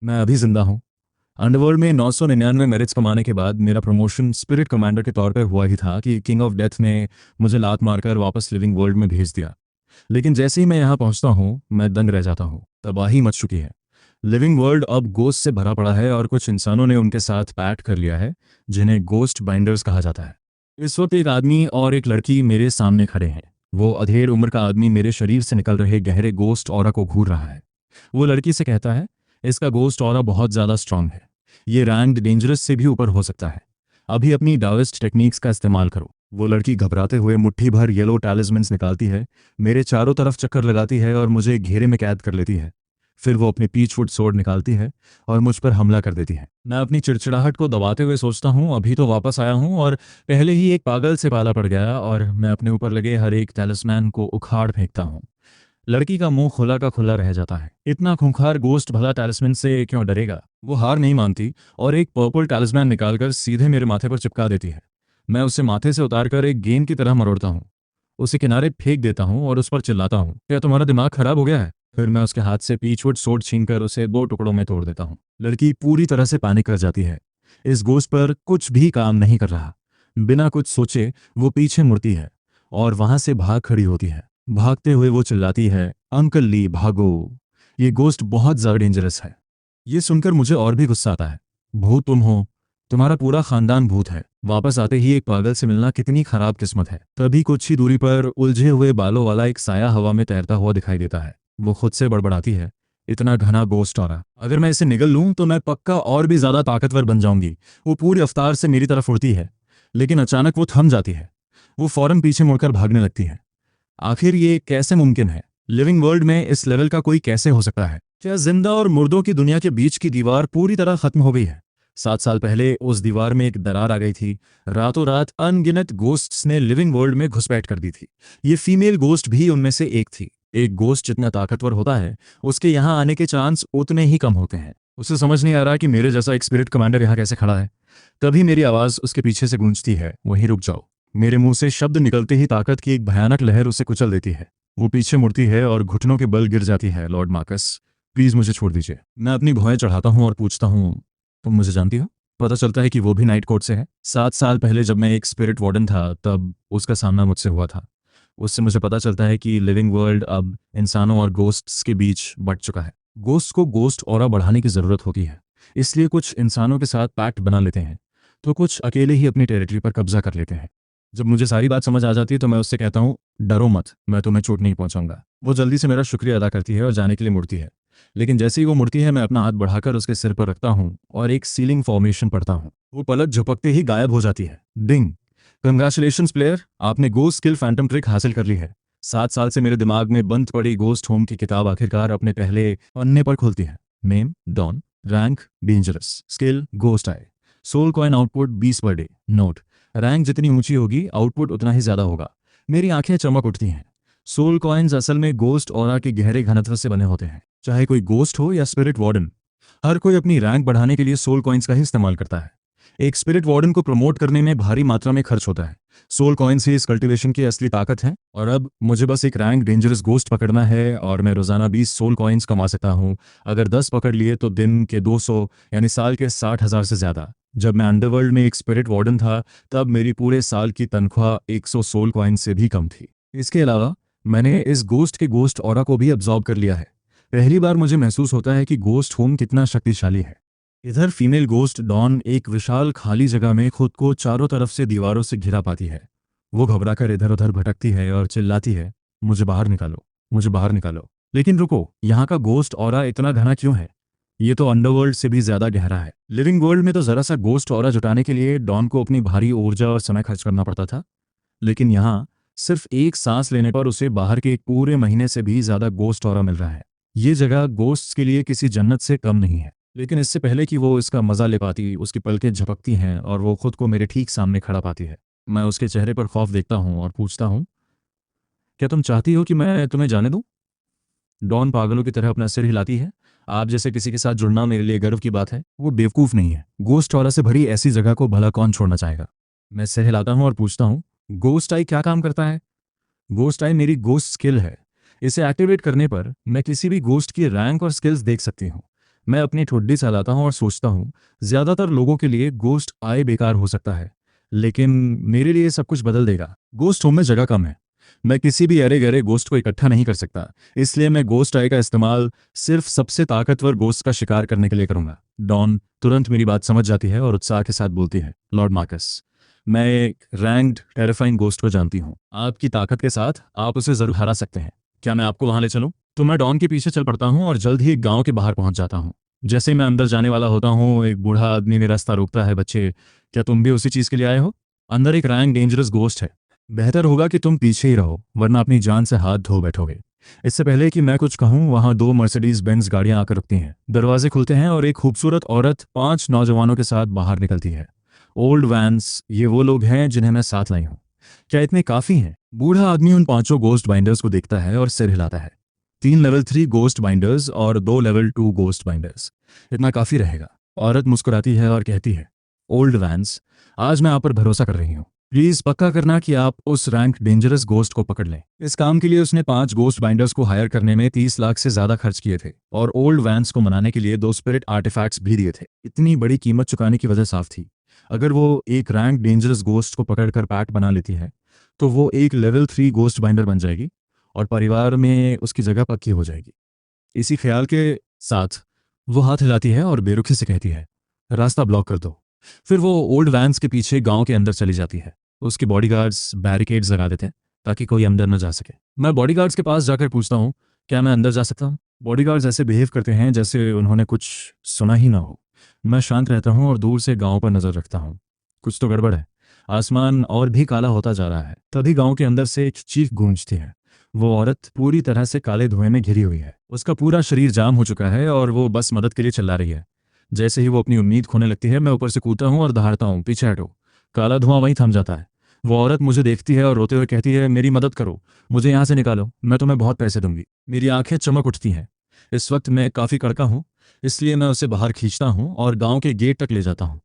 मैं अभी जिंदा हूँ। अंडरवर्ल्ड में 999 मेरिट्स कमाने के बाद मेरा प्रमोशन स्पिरिट कमांडर के तौर पर हुआ ही था कि किंग ऑफ डेथ ने मुझे लात मारकर वापस लिविंग वर्ल्ड में भेज दिया। लेकिन जैसे ही मैं यहाँ पहुँचता हूँ मैं दंग रह जाता हूँ। तबाही मच चुकी है। लिविंग वर्ल्ड अब गोस्ट से भरा पड़ा है और कुछ इंसानों ने उनके साथ पैक्ट कर लिया है, जिन्हें गोस्ट बाइंडर्स कहा जाता है। इस वक्त एक आदमी और एक लड़की मेरे सामने खड़े हैं। वो अधेड़ उम्र का आदमी मेरे शरीर से निकल रहे गहरे गोस्ट ऑरा को घूर रहा है। वो लड़की से कहता है, इसका गोस्ट ऑरा बहुत ज़्यादा स्ट्रांग है। ये रैंक्ड डेंजरस से भी ऊपर हो सकता है। अभी अपनी डाविस्ट टेक्निक्स का इस्तेमाल करो। वो लड़की घबराते हुए मुट्ठी भर येलो टैलिस्मन्स निकालती है, मेरे चारों तरफ चक्कर लगाती है और मुझे घेरे में कैद कर लेती है। फिर वो अपनी पीचवुड स्वॉर्ड निकालती है और मुझ पर हमला कर देती है। मैं अपनी चिड़चिड़ाहट को दबाते हुए सोचता हूँ, अभी तो वापस आया हूँ और पहले ही एक पागल से पाला पड़ गया और मैं अपने ऊपर लगे हर एक टैलिस्मैन को उखाड़ फेंकता हूँ। लड़की का मुंह खुला का खुला रह जाता है। इतना खूंखार गोस्ट भला टैलिस्मैन से क्यों डरेगा। वो हार नहीं मानती और एक पर्पल टैलिस्मैन निकालकर सीधे मेरे माथे पर चिपका देती है। मैं उसे माथे से उतारकर एक गेंद की तरह मरोड़ता हूँ, उसे किनारे फेंक देता हूँ और उस पर चिल्लाता हूँ, क्या तुम्हारा दिमाग खराब हो गया है। फिर मैं उसके हाथ से पीचवुड सोड छीनकर उसे 2 टुकड़ों में तोड़ देता हूँ। लड़की पूरी तरह से पैनिक कर जाती है। इस गोश्त पर कुछ भी काम नहीं कर रहा। बिना कुछ सोचे वो पीछे मुड़ती है और वहां से भाग खड़ी होती है। भागते हुए वो चिल्लाती है, अंकल ली भागो, ये गोश्त बहुत ज्यादा डेंजरस है। ये सुनकर मुझे और भी गुस्सा आता है। भूत तुम हो, तुम्हारा पूरा खानदान भूत है। वापस आते ही एक पागल से मिलना कितनी खराब किस्मत है। तभी कुछ ही दूरी पर उलझे हुए बालों वाला एक साया हवा में तैरता हुआ दिखाई देता है। वो खुद से बड़बड़ाती है, इतना घना गोश्त ऑरा, अगर मैं इसे निगल लूं तो मैं पक्का और भी ज्यादा ताकतवर बन जाऊंगी। वो पूरी रफ्तार से मेरी तरफ उड़ती है, लेकिन अचानक वो थम जाती है। वो फौरन पीछे मुड़कर भागने लगती है। आखिर ये कैसे मुमकिन है। लिविंग वर्ल्ड में इस लेवल का कोई कैसे हो सकता है। क्या जिंदा और मुर्दों की दुनिया के बीच की दीवार पूरी तरह खत्म हो गई है। 7 साल पहले उस दीवार में एक दरार आ गई थी। रातों रात अनगिनत गोस्ट्स ने लिविंग वर्ल्ड में घुसपैठ कर दी थी। ये फीमेल गोस्ट भी उनमें से एक थी। एक गोस्ट जितना ताकतवर होता है, उसके यहाँ आने के चांस उतने ही कम होते हैं। उसे समझ नहीं आ रहा कि मेरे जैसा एक स्पिरिट कमांडर यहाँ कैसे खड़ा है। तभी मेरी आवाज उसके पीछे से गूंजती है, वहीं रुक जाओ। मेरे मुंह से शब्द निकलते ही ताकत की एक भयानक लहर उसे कुचल देती है। वो पीछे मुड़ती है और घुटनों के बल गिर जाती है। लॉर्ड मार्कस, प्लीज मुझे छोड़ दीजिए। मैं अपनी भौहें चढ़ाता हूँ और पूछता हूँ, तुम मुझे जानती हो। पता चलता है कि वो भी नाइट कोर्ट से है। 7 साल पहले जब मैं एक स्पिरिट वार्डन था तब उसका सामना मुझसे हुआ था। उससे मुझे पता चलता है कि लिविंग वर्ल्ड अब इंसानों और गोस्ट्स के बीच बंट चुका है। गोस्ट को गोस्ट ऑरा बढ़ाने की जरूरत होती है, इसलिए कुछ इंसानों के साथ पैक्ट बना लेते हैं, तो कुछ अकेले ही अपनी टेरिटरी पर कब्जा कर लेते हैं। जब मुझे सारी बात समझ आ जाती है तो मैं उससे कहता हूँ, डरो मत, मैं तुम्हें चोट नहीं पहुंचाऊंगा। वो जल्दी से मेरा शुक्रिया अदा करती है और जाने के लिए मुड़ती है। लेकिन जैसे ही वो मुड़ती है मैं अपना हाथ बढ़ाकर उसके सिर पर रखता हूँ और एक सीलिंग फॉर्मेशन पढ़ता हूँ। वो पलक झपकते ही गायब हो जाती है। डिंग, कंग्रेचुलेशंस प्लेयर, आपने गोस्ट स्किल फैंटम ट्रिक हासिल कर ली है। 7 साल से मेरे दिमाग में बंद पड़ी गोस्ट होम की किताब आखिरकार अपने पहले पन्ने पर खुलती है। Name Don, rank dangerous, skill ghost eye, soul coin output 20 per day. Note, rank जितनी ऊंची होगी आउटपुट उतना ही ज्यादा होगा। मेरी आंखें चमक उठती हैं। सोल कॉइन्स असल में गोस्ट ऑरा के गहरे घनत्व से बने होते हैं। चाहे कोई गोस्ट हो या स्पिरिट वार्डन, हर कोई अपनी रैंक बढ़ाने के लिए सोल कॉइन्स का ही इस्तेमाल करता है। एक स्पिरिट वार्डन को प्रमोट करने में भारी मात्रा में खर्च होता है। सोल कॉइन्स ही इस कल्टीवेशन की असली ताकत है। और अब मुझे बस एक रैंक डेंजरस गोस्ट पकड़ना है और मैं रोजाना 20 सोल कॉइन्स कमा सकता हूँ। अगर 10 पकड़ लिए तो दिन के 200, यानी साल के 60,000 से ज्यादा। जब मैं अंडरवर्ल्ड में एक स्पिरिट वार्डन था तब मेरी पूरे साल की तनख्वाह 100 सोल कॉइन से भी कम थी। इसके अलावा मैंने इस गोस्ट के गोस्ट ऑरा को भी अब्जॉर्ब कर लिया है। पहली बार मुझे महसूस होता है कि गोस्ट होम कितना शक्तिशाली है। इधर फीमेल गोस्ट डॉन एक विशाल खाली जगह में खुद को चारों तरफ से दीवारों से घिरा पाती है। वो घबराकर इधर उधर भटकती है और चिल्लाती है, मुझे बाहर निकालो, मुझे बाहर निकालो। लेकिन रुको, यहाँ का गोस्ट ऑरा इतना घना क्यों है। ये तो अंडरवर्ल्ड से भी ज्यादा गहरा है। लिविंग वर्ल्ड में तो जरा सा गोस्ट ऑरा जुटाने के लिए डॉन को अपनी भारी ऊर्जा और समय खर्च करना पड़ता था, लेकिन यहाँ सिर्फ एक सांस लेने पर उसे बाहर के एक पूरे महीने से भी ज्यादा गोस्ट ऑरा मिल रहा है। ये जगह गोस्ट्स के लिए किसी जन्नत से कम नहीं है। लेकिन इससे पहले कि वो इसका मजा ले पाती, उसकी पलकें झपकती हैं और वो खुद को मेरे ठीक सामने खड़ा पाती है। मैं उसके चेहरे पर खौफ देखता हूँ और पूछता हूँ, क्या तुम चाहती हो कि मैं तुम्हें जाने दूं। डॉन पागलों की तरह अपना सिर हिलाती है। आप जैसे किसी के साथ जुड़ना मेरे लिए गर्व की बात है। वो बेवकूफ नहीं है। गोस्ट ऑरा से भरी ऐसी जगह को भला कौन छोड़ना चाहेगा। मैं सिर हिलाता हूँ और पूछता हूँ, गोस्ट आई क्या काम करता है। गोस्ट आई मेरी गोस्ट स्किल है। इसे एक्टिवेट करने पर मैं किसी भी गोस्ट की रैंक और स्किल्स देख सकती हूँ। मैं अपनी ठुड्डी सहलाता हूँ और सोचता हूँ, ज़्यादातर लोगों के लिए गोस्ट आए बेकार हो सकता है, लेकिन मेरे लिए सब कुछ बदल देगा। गोस्ट होम में जगह कम है, मैं किसी भी अरे गहरे गोस्ट को इकट्ठा नहीं कर सकता, इसलिए मैं गोस्ट आई का इस्तेमाल सिर्फ सबसे ताकतवर गोस्ट का शिकार करने के लिए करूंगा। डॉन तुरंत मेरी बात समझ जाती है और उत्साह के साथ बोलती है, लॉर्ड मार्कस, मैं एक रैंक्ड टेरिफाइंग गोस्ट को जानती हूँ। आपकी ताकत के साथ आप उसे जरूर हरा सकते हैं। क्या मैं आपको वहां ले चलूं? तो मैं डॉन के पीछे चल पड़ता हूँ और जल्द ही एक गांव के बाहर पहुंच जाता हूँ। जैसे ही मैं अंदर जाने वाला होता हूँ, एक बूढ़ा आदमी मेरा रास्ता रोकता है। बच्चे, क्या तुम भी उसी चीज के लिए आए हो? अंदर एक रैंक डेंजरस गोस्ट है। बेहतर होगा कि तुम पीछे ही रहो, वरना अपनी जान से हाथ धो बैठोगे। इससे पहले कि मैं कुछ कहूं, वहां दो मर्सिडीज बेंज गाड़ियां आकर रुकती हैं। दरवाजे खुलते हैं और एक खूबसूरत औरत 5 नौजवानों के साथ बाहर निकलती है। ओल्ड वैंस, ये वो लोग हैं जिन्हें मैं साथ लाई हूँ। क्या इतने काफी हैं? बूढ़ा आदमी उन 5 गोस्ट बाइंडर्स को देखता है और सिर हिलाता है। 3 लेवल 3 गोस्ट बाइंडर्स और 2 लेवल 2 गोस्ट बाइंडर्स, इतना काफी रहेगा। औरत मुस्कुराती है और कहती है, ओल्ड वैंस, आज मैं आप पर भरोसा कर रही हूँ। प्लीज पक्का करना कि आप उस रैंक डेंजरस गोस्ट को पकड़ लें। इस काम के लिए उसने 5 गोस्ट बाइंडर्स को हायर करने में 30 लाख से ज्यादा खर्च किए थे और ओल्ड वैंस को मनाने के लिए 2 स्पिरिट आर्टिफैक्ट्स भी दिए थे। इतनी बड़ी कीमत चुकाने की वजह साफ थी। अगर वो एक रैंक डेंजरस गोस्ट को पकड़कर पैक्ट बना लेती है, तो वो एक लेवल 3 गोस्ट बाइंडर बन जाएगी और परिवार में उसकी जगह पक्की हो जाएगी। इसी ख्याल के साथ वो हाथ हिलाती है और बेरुखी से कहती है, रास्ता ब्लॉक कर दो। फिर वो ओल्ड वैंस के पीछे गांव के अंदर चली जाती है। उसके बॉडीगार्ड्स बैरिकेड्स लगा देते हैं ताकि कोई अंदर न जा सके। मैं बॉडीगार्ड्स के पास जाकर पूछता हूँ, क्या मैं अंदर जा सकता हूँ? बॉडीगार्ड्स ऐसे बिहेव करते हैं जैसे उन्होंने कुछ सुना ही ना हो। मैं शांत रहता हूँ और दूर से गांव पर नजर रखता हूँ। कुछ तो गड़बड़ है। आसमान और भी काला होता जा रहा है। तभी गांव के अंदर से एक चीख गूंजती है। वो औरत पूरी तरह से काले धुएं में घिरी हुई है। उसका पूरा शरीर जाम हो चुका है और वो बस मदद के लिए चिल्ला रही है। जैसे ही वो अपनी उम्मीद खोने लगती है, मैं ऊपर से कूदता हूँ और दहाड़ता हूँ, पीछे हटो। काला धुआं वहीं थम जाता है। वो औरत मुझे देखती है और रोते हुए कहती है, मेरी मदद करो, मुझे यहाँ से निकालो, मैं तुम्हें बहुत पैसे दूंगी। मेरी आंखें चमक उठती हैं। इस वक्त मैं काफ़ी कड़का हूँ, इसलिए मैं उसे बाहर खींचता हूँ और गांव के गेट तक ले जाता हूँ।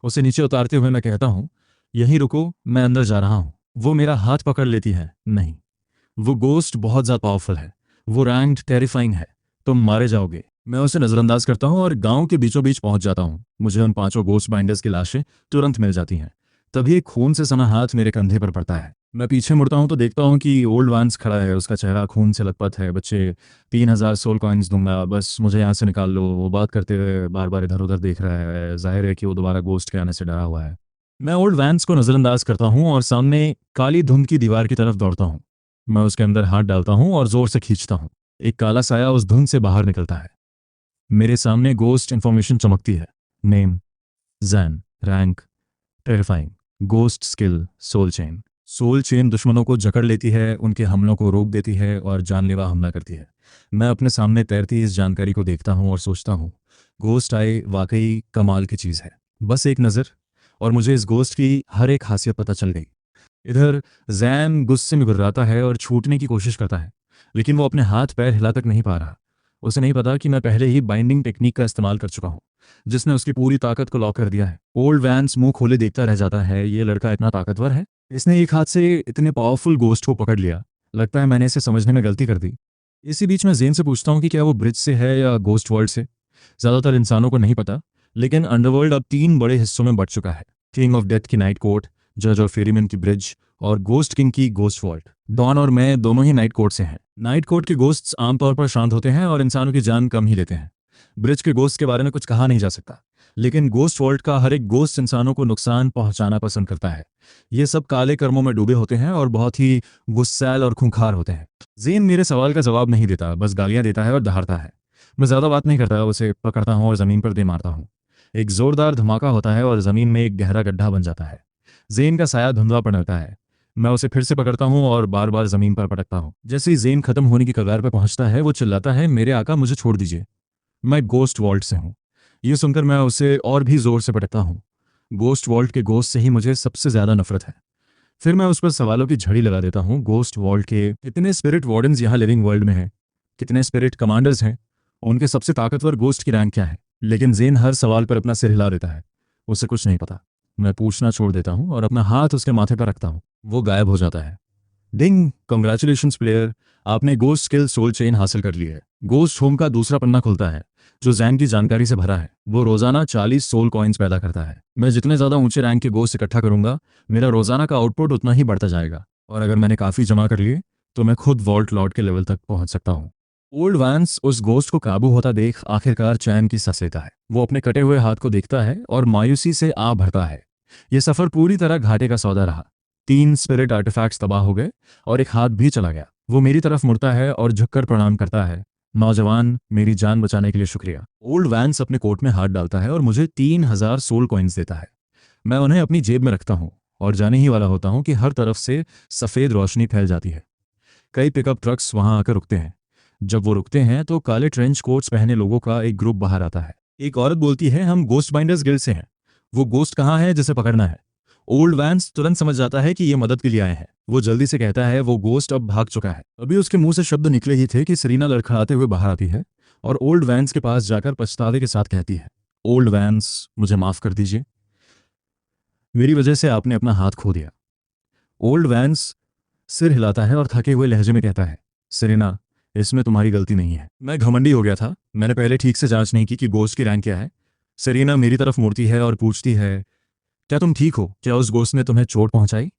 उसे नीचे उतारते हुए मैं कहता हूँ, यहीं रुको, मैं अंदर जा रहा हूँ। वो मेरा हाथ पकड़ लेती है। नहीं, वो गोस्ट बहुत ज़्यादा पावरफुल है। वो रैंक्ड टेरिफाइंग है। तुम मारे जाओगे। मैं उसे नज़रअंदाज करता हूँ और गांव के बीचों बीच पहुंच जाता हूँ। मुझे उन 5 गोस्ट बाइंडर्स की लाशें तुरंत मिल जाती हैं। तभी एक खून से सना हाथ मेरे कंधे पर पड़ता है। मैं पीछे मुड़ता हूँ तो देखता हूँ कि ओल्ड वैंस खड़ा है। उसका चेहरा खून से लथपथ है। बच्चे, 3000 सोल कॉइन्स दूंगा, बस मुझे यहाँ से निकाल लो। वो बात करते हुए बार बार इधर उधर देख रहा है। जाहिर है कि वो दोबारा गोस्ट के आने से डरा हुआ है। मैं ओल्ड वैंस को नज़रअंदाज करता हूँ और सामने काली धुंध की दीवार की तरफ दौड़ता हूँ। मैं उसके अंदर हाथ डालता हूँ और जोर से खींचता हूँ। एक काला साया उस धुंध से बाहर निकलता है। मेरे सामने गोस्ट इन्फॉर्मेशन चमकती है। Name Jane, rank terrifying, ghost skill soul chain. Soul chain दुश्मनों को जकड़ लेती है, उनके हमलों को रोक देती है और जानलेवा हमला करती है। मैं अपने सामने तैरती इस जानकारी को देखता हूँ और सोचता हूँ, गोस्ट आए वाकई कमाल की चीज़ है। बस एक नज़र और मुझे इस गोस्ट की हर एक खासियत पता चल गई। इधर जैन गुस्से में गुर्राता है और छूटने की कोशिश करता है, लेकिन वो अपने हाथ पैर हिला तक नहीं पा रहा। उसे नहीं पता कि मैं पहले ही बाइंडिंग टेक्निक का इस्तेमाल कर चुका हूँ, जिसने उसकी पूरी ताकत को लॉक कर दिया है। ओल्ड वैंस मुंह खोले देखता रह जाता है। ये लड़का इतना ताकतवर है, इसने एक हाथ से इतने पावरफुल गोस्ट को पकड़ लिया। लगता है मैंने इसे समझने में गलती कर दी। इसी बीच मैं जेन से पूछता हूँ कि क्या वो ब्रिज से है या गोस्ट वर्ल्ड से। ज़्यादातर इंसानों को नहीं पता, लेकिन अंडरवर्ल्ड अब 3 बड़े हिस्सों में बंट चुका है। किंग ऑफ डेथ की नाइट कोर्ट, जज और फेरीमैन की ब्रिज और गोस्ट किंग की गोस्ट वॉल्ट। डॉन और मैं दोनों ही नाइट कोर्ट से हैं। नाइट कोर्ट के गोस्ट्स आमतौर पर शांत होते हैं और इंसानों की जान कम ही लेते हैं। ब्रिज के गोस्ट के बारे में कुछ कहा नहीं जा सकता, लेकिन गोस्ट वॉल्ट का हर एक गोस्ट इंसानों को नुकसान पहुंचाना पसंद करता है। ये सब काले कर्मों में डूबे होते हैं और बहुत ही गुस्सैल और खूंखार होते हैं। जेन मेरे सवाल का जवाब नहीं देता, बस गालियां देता है और दहाड़ता है। मैं ज़्यादा बात नहीं करता, उसे पकड़ता हूँ और ज़मीन पर दे मारता हूँ। एक जोरदार धमाका होता है और ज़मीन में एक गहरा गड्ढा बन जाता है। जेन का साया धुंधला पड़ता है। मैं उसे फिर से पकड़ता हूँ और बार बार जमीन पर पटकता हूँ। जैसे ही जेन खत्म होने की कगार पर पहुंचता है, वो चिल्लाता है, मेरे आका, मुझे छोड़ दीजिए, मैं गोस्ट वॉल्ट से हूँ। ये सुनकर मैं उसे और भी जोर से पटकता हूँ। गोस्ट वॉल्ट के गोस्ट से ही मुझे सबसे ज्यादा नफरत है। फिर मैं उस पर सवालों की झड़ी लगा देता हूँ। गोस्ट वॉल्ट के कितने स्पिरिट वार्डन्स यहाँ लिविंग वर्ल्ड में हैं? कितने स्पिरिट कमांडर्स हैं? उनके सबसे ताकतवर गोस्ट की रैंक क्या है? लेकिन जेन हर सवाल पर अपना सिर हिला देता है। उसे कुछ नहीं पता। मैं पूछना छोड़ देता हूँ और अपना हाथ उसके माथे पर रखता हूँ। वो गायब हो जाता है। डिंग, कंग्रेचुलेशंस प्लेयर, आपने गोस्ट स्किल सोल चेन हासिल कर ली है। गोस्ट होम का दूसरा पन्ना खुलता है। जो जैन की जानकारी से भरा है। वो रोजाना 40 सोल कॉइन्स पैदा करता है। मैं जितने ज़्यादा ऊंचे रैंक के गोश्त इकट्ठा करूंगा, मेरा रोजाना का आउटपुट उतना ही बढ़ता जाएगा, और अगर मैंने काफ़ी जमा कर लिए तो मैं खुद वॉल्ट लॉर्ड के लेवल तक पहुंच सकता हूँ। ओल्ड वैंस उस गोश्त को काबू होता देख आखिरकार चैन की सांस लेता है। वो अपने कटे हुए हाथ को देखता है और मायूसी से आ भरता है। ये सफ़र पूरी तरह घाटे का सौदा रहा। 3 स्पिरिट आर्टिफैक्ट्स तबाह हो गए और एक हाथ भी चला गया। वो मेरी तरफ मुड़ता है और झुककर प्रणाम करता है। नौजवान, मेरी जान बचाने के लिए शुक्रिया। ओल्ड वैंस अपने कोट में हाथ डालता है और मुझे 3000 सोल कॉइन्स देता है। मैं उन्हें अपनी जेब में रखता हूँ और जाने ही वाला होता हूँ कि हर तरफ से सफ़ेद रोशनी फैल जाती है। कई पिकअप ट्रक्स वहां आकर रुकते हैं। जब वो रुकते हैं तो काले ट्रेंच कोट्स पहने लोगों का एक ग्रुप बाहर आता है। एक औरत बोलती है, हम गोस्ट बाइंडर्स गिल्ड से हैं। वो गोस्ट कहाँ है जिसे पकड़ना है? ओल्ड वैंस तुरंत समझ जाता है कि ये मदद के लिए आए हैं। वो जल्दी से कहता है वो गोस्ट अब भाग चुका है। अभी उसके मुंह से शब्द निकले ही थे कि सेरेना लड़खड़ाते हुए बाहर आती है और ओल्ड वैंस के पास जाकर पछतावे के साथ कहती है, ओल्ड वैंस, मुझे माफ कर दीजिए, मेरी वजह से आपने अपना हाथ खो दिया। ओल्ड वैंस सिर हिलाता है और थके हुए लहजे में कहता है, सेरेना, इसमें तुम्हारी गलती नहीं है। मैं घमंडी हो गया था। मैंने पहले ठीक से जांच नहीं की कि गोश्त की रैंक क्या है। सेरेना मेरी तरफ मुड़ती है और पूछती है, क्या तुम ठीक हो? क्या उस गोश्त ने तुम्हें चोट पहुंचाई?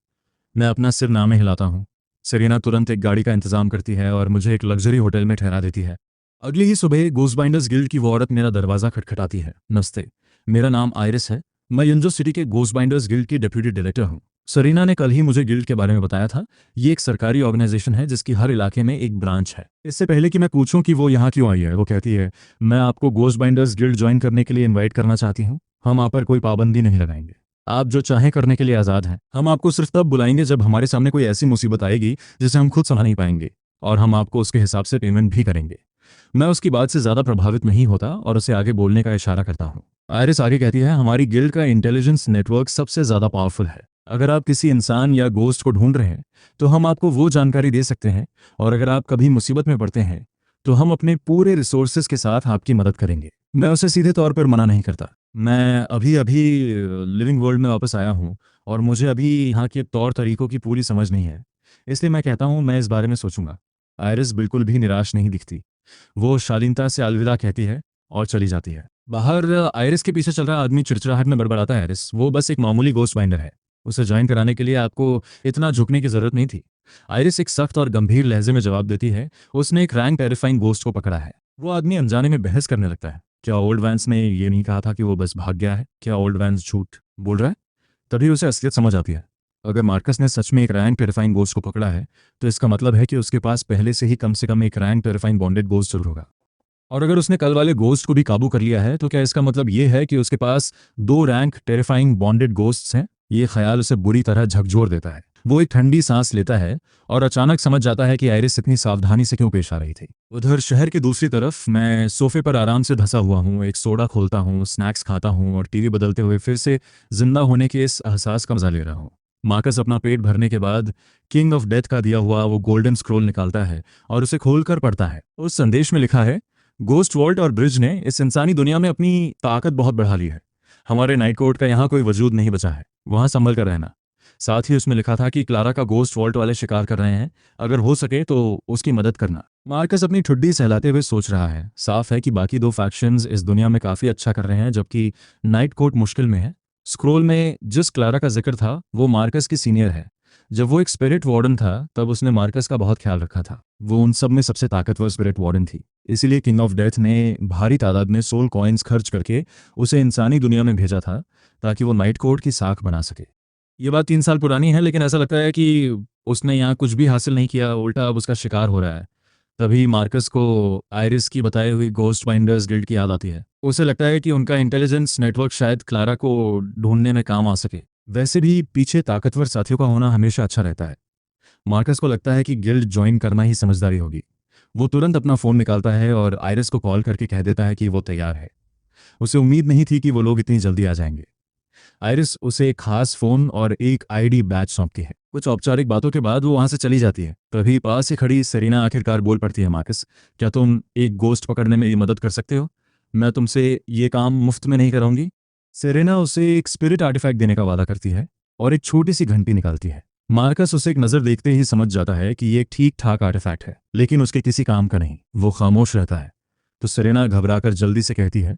मैं अपना सिर नामे हिलाता हूँ। सेरेना तुरंत एक गाड़ी का इंतजाम करती है और मुझे एक लग्जरी होटल में ठहरा देती है। अगली ही सुबह गोस्ट बाइंडर्स गिल्ड की वो औरत मेरा दरवाज़ा खटखटाती है। नमस्ते, मेरा नाम आयरिस है। मैं युंजो सिटी के गोस्ट बाइंडर्स गिल्ड की डिप्यूटी डायरेक्टर हूँ। सरीना ने कल ही मुझे गिल्ड के बारे में बताया था। ये एक सरकारी ऑर्गेनाइजेशन है जिसकी हर इलाके में एक ब्रांच है। इससे पहले कि मैं पूछूं कि वो यहाँ क्यों आई है, वो कहती है, मैं आपको गोस्ट बाइंडर्स गिल्ड ज्वाइन करने के लिए इनवाइट करना चाहती हूँ। हम आप पर कोई पाबंदी नहीं लगाएंगे। आप जो चाहें करने के लिए आज़ाद हैं। हम आपको सिर्फ तब बुलाएंगे जब हमारे सामने कोई ऐसी मुसीबत आएगी जिसे हम खुद संभाल नहीं पाएंगे, और हम आपको उसके हिसाब से पेमेंट भी करेंगे। मैं उसकी बात से ज़्यादा प्रभावित नहीं होता और उसे आगे बोलने का इशारा करता हूँ। आयरिस आगे कहती है, हमारी गिल्ड का इंटेलिजेंस नेटवर्क सबसे ज़्यादा पावरफुल है। अगर आप किसी इंसान या गोस्ट को ढूंढ रहे हैं तो हम आपको वो जानकारी दे सकते हैं, और अगर आप कभी मुसीबत में पड़ते हैं तो हम अपने पूरे रिसोर्सेज के साथ आपकी मदद करेंगे। मैं उसे सीधे तौर पर मना नहीं करता। मैं अभी अभी लिविंग वर्ल्ड में वापस आया हूँ और मुझे अभी यहाँ के तौर तरीकों की पूरी समझ नहीं है, इसलिए मैं कहता हूँ मैं इस बारे में सोचूंगा। आयरिस बिल्कुल भी निराश नहीं दिखती। वो शालीनता से अलविदा कहती है और चली जाती है। बाहर आयरिस के पीछे चल रहा आदमी चिड़चिड़ाहट में बड़बड़ाता है, आयरिस, वो बस एक मामूली गोस्ट बाइंडर है। उसे ज्वाइन कराने के लिए आपको इतना झुकने की जरूरत नहीं थी। आयरिस एक सख्त और गंभीर लहजे में जवाब देती है, उसने एक रैंक टेरिफाइंग गोस्ट को पकड़ा है। वो आदमी अनजाने में बहस करने लगता है। क्या ओल्ड वैंस ने ये नहीं कहा था कि वो बस भाग गया है? क्या ओल्ड वैंस झूठ बोल रहा है? तभी उसे असलियत समझ आती है। अगर मार्कस ने सच में एक रैंक टेरिफाइंग गोस्ट को पकड़ा है तो इसका मतलब है कि उसके पास पहले से कम एक रैंक टेरिफाइंग बॉन्डेड गोस्ट जरूर होगा। और अगर उसने कल वाले गोस्ट को भी काबू कर लिया है तो क्या इसका मतलब ये है कि उसके पास 2 रैंक टेरिफाइंग बॉन्डेड गोस्ट्स हैं? ये ख्याल उसे बुरी तरह झकझोर देता है। वो एक ठंडी सांस लेता है और अचानक समझ जाता है कि आयरिस इतनी सावधानी से क्यों पेश आ रही थी। उधर शहर की दूसरी तरफ मैं सोफे पर आराम से धंसा हुआ हूँ, एक सोडा खोलता हूँ, स्नैक्स खाता हूँ और टीवी बदलते हुए फिर से जिंदा होने के इस एहसास का मजा ले रहा हूँ। मार्कस अपना पेट भरने के बाद किंग ऑफ डेथ का दिया हुआ वो गोल्डन स्क्रोल निकालता है और उसे खोलकर पढ़ता है। उस संदेश में लिखा है, गोस्ट वॉल्ट और ब्रिज ने इस इंसानी दुनिया में अपनी ताकत बहुत बढ़ा ली है। हमारे नाइट कोर्ट का यहाँ कोई वजूद नहीं बचा है, वहाँ संभल कर रहना। साथ ही उसमें लिखा था कि क्लारा का गोस्ट वॉल्ट वाले शिकार कर रहे हैं, अगर हो सके तो उसकी मदद करना। मार्कस अपनी ठुड्डी सहलाते हुए सोच रहा है। साफ है कि बाकी 2 फैक्शंस इस दुनिया में काफ़ी अच्छा कर रहे हैं जबकि नाइट कोर्ट मुश्किल में है। स्क्रोल में जिस क्लारा का जिक्र था वो मार्कस की सीनियर है। जब वो एक स्पिरिट वार्डन था तब उसने मार्कस का बहुत ख्याल रखा था। वो उन सब में सबसे ताकतवर स्पिरिट वार्डन थी। इसीलिए किंग ऑफ डेथ ने भारी तादाद में सोल कॉइन्स खर्च करके उसे इंसानी दुनिया में भेजा था ताकि वो नाइट कोर्ट की साख बना सके। ये बात 3 साल पुरानी है, लेकिन ऐसा लगता है कि उसने यहाँ कुछ भी हासिल नहीं किया, उल्टा अब उसका शिकार हो रहा है। तभी मार्कस को आयरिस की बताई हुई गोस्ट बाइंडर्स गिल्ड की याद आती है। उसे लगता है कि उनका इंटेलिजेंस नेटवर्क शायद क्लारा को ढूंढने में काम आ सके। वैसे भी पीछे ताकतवर साथियों का होना हमेशा अच्छा रहता है। मार्कस को लगता है कि गिल्ड ज्वाइन करना ही समझदारी होगी। वो तुरंत अपना फ़ोन निकालता है और आयरिस को कॉल करके कह देता है कि वो तैयार है। उसे उम्मीद नहीं थी कि वो लोग इतनी जल्दी आ जाएंगे। आयरिस उसे एक खास फ़ोन और एक आईडी बैच सौंपती है। कुछ औपचारिक बातों के बाद वो वहाँ से चली जाती है। तभी पास से खड़ी सेरेना आखिरकार बोल पड़ती है, मार्कस, क्या तुम एक गोस्ट पकड़ने में मदद कर सकते हो? मैं तुमसे ये काम मुफ्त में नहीं कराऊंगी। सेरेना उसे एक स्पिरिट आर्टिफैक्ट देने का वादा करती है और एक छोटी सी घंटी निकालती है। मार्कस उसे एक नज़र देखते ही समझ जाता है कि ये एक ठीक ठाक आर्टिफैक्ट है, लेकिन उसके किसी काम का नहीं। वो खामोश रहता है। तो सेरेना घबराकर जल्दी से कहती है,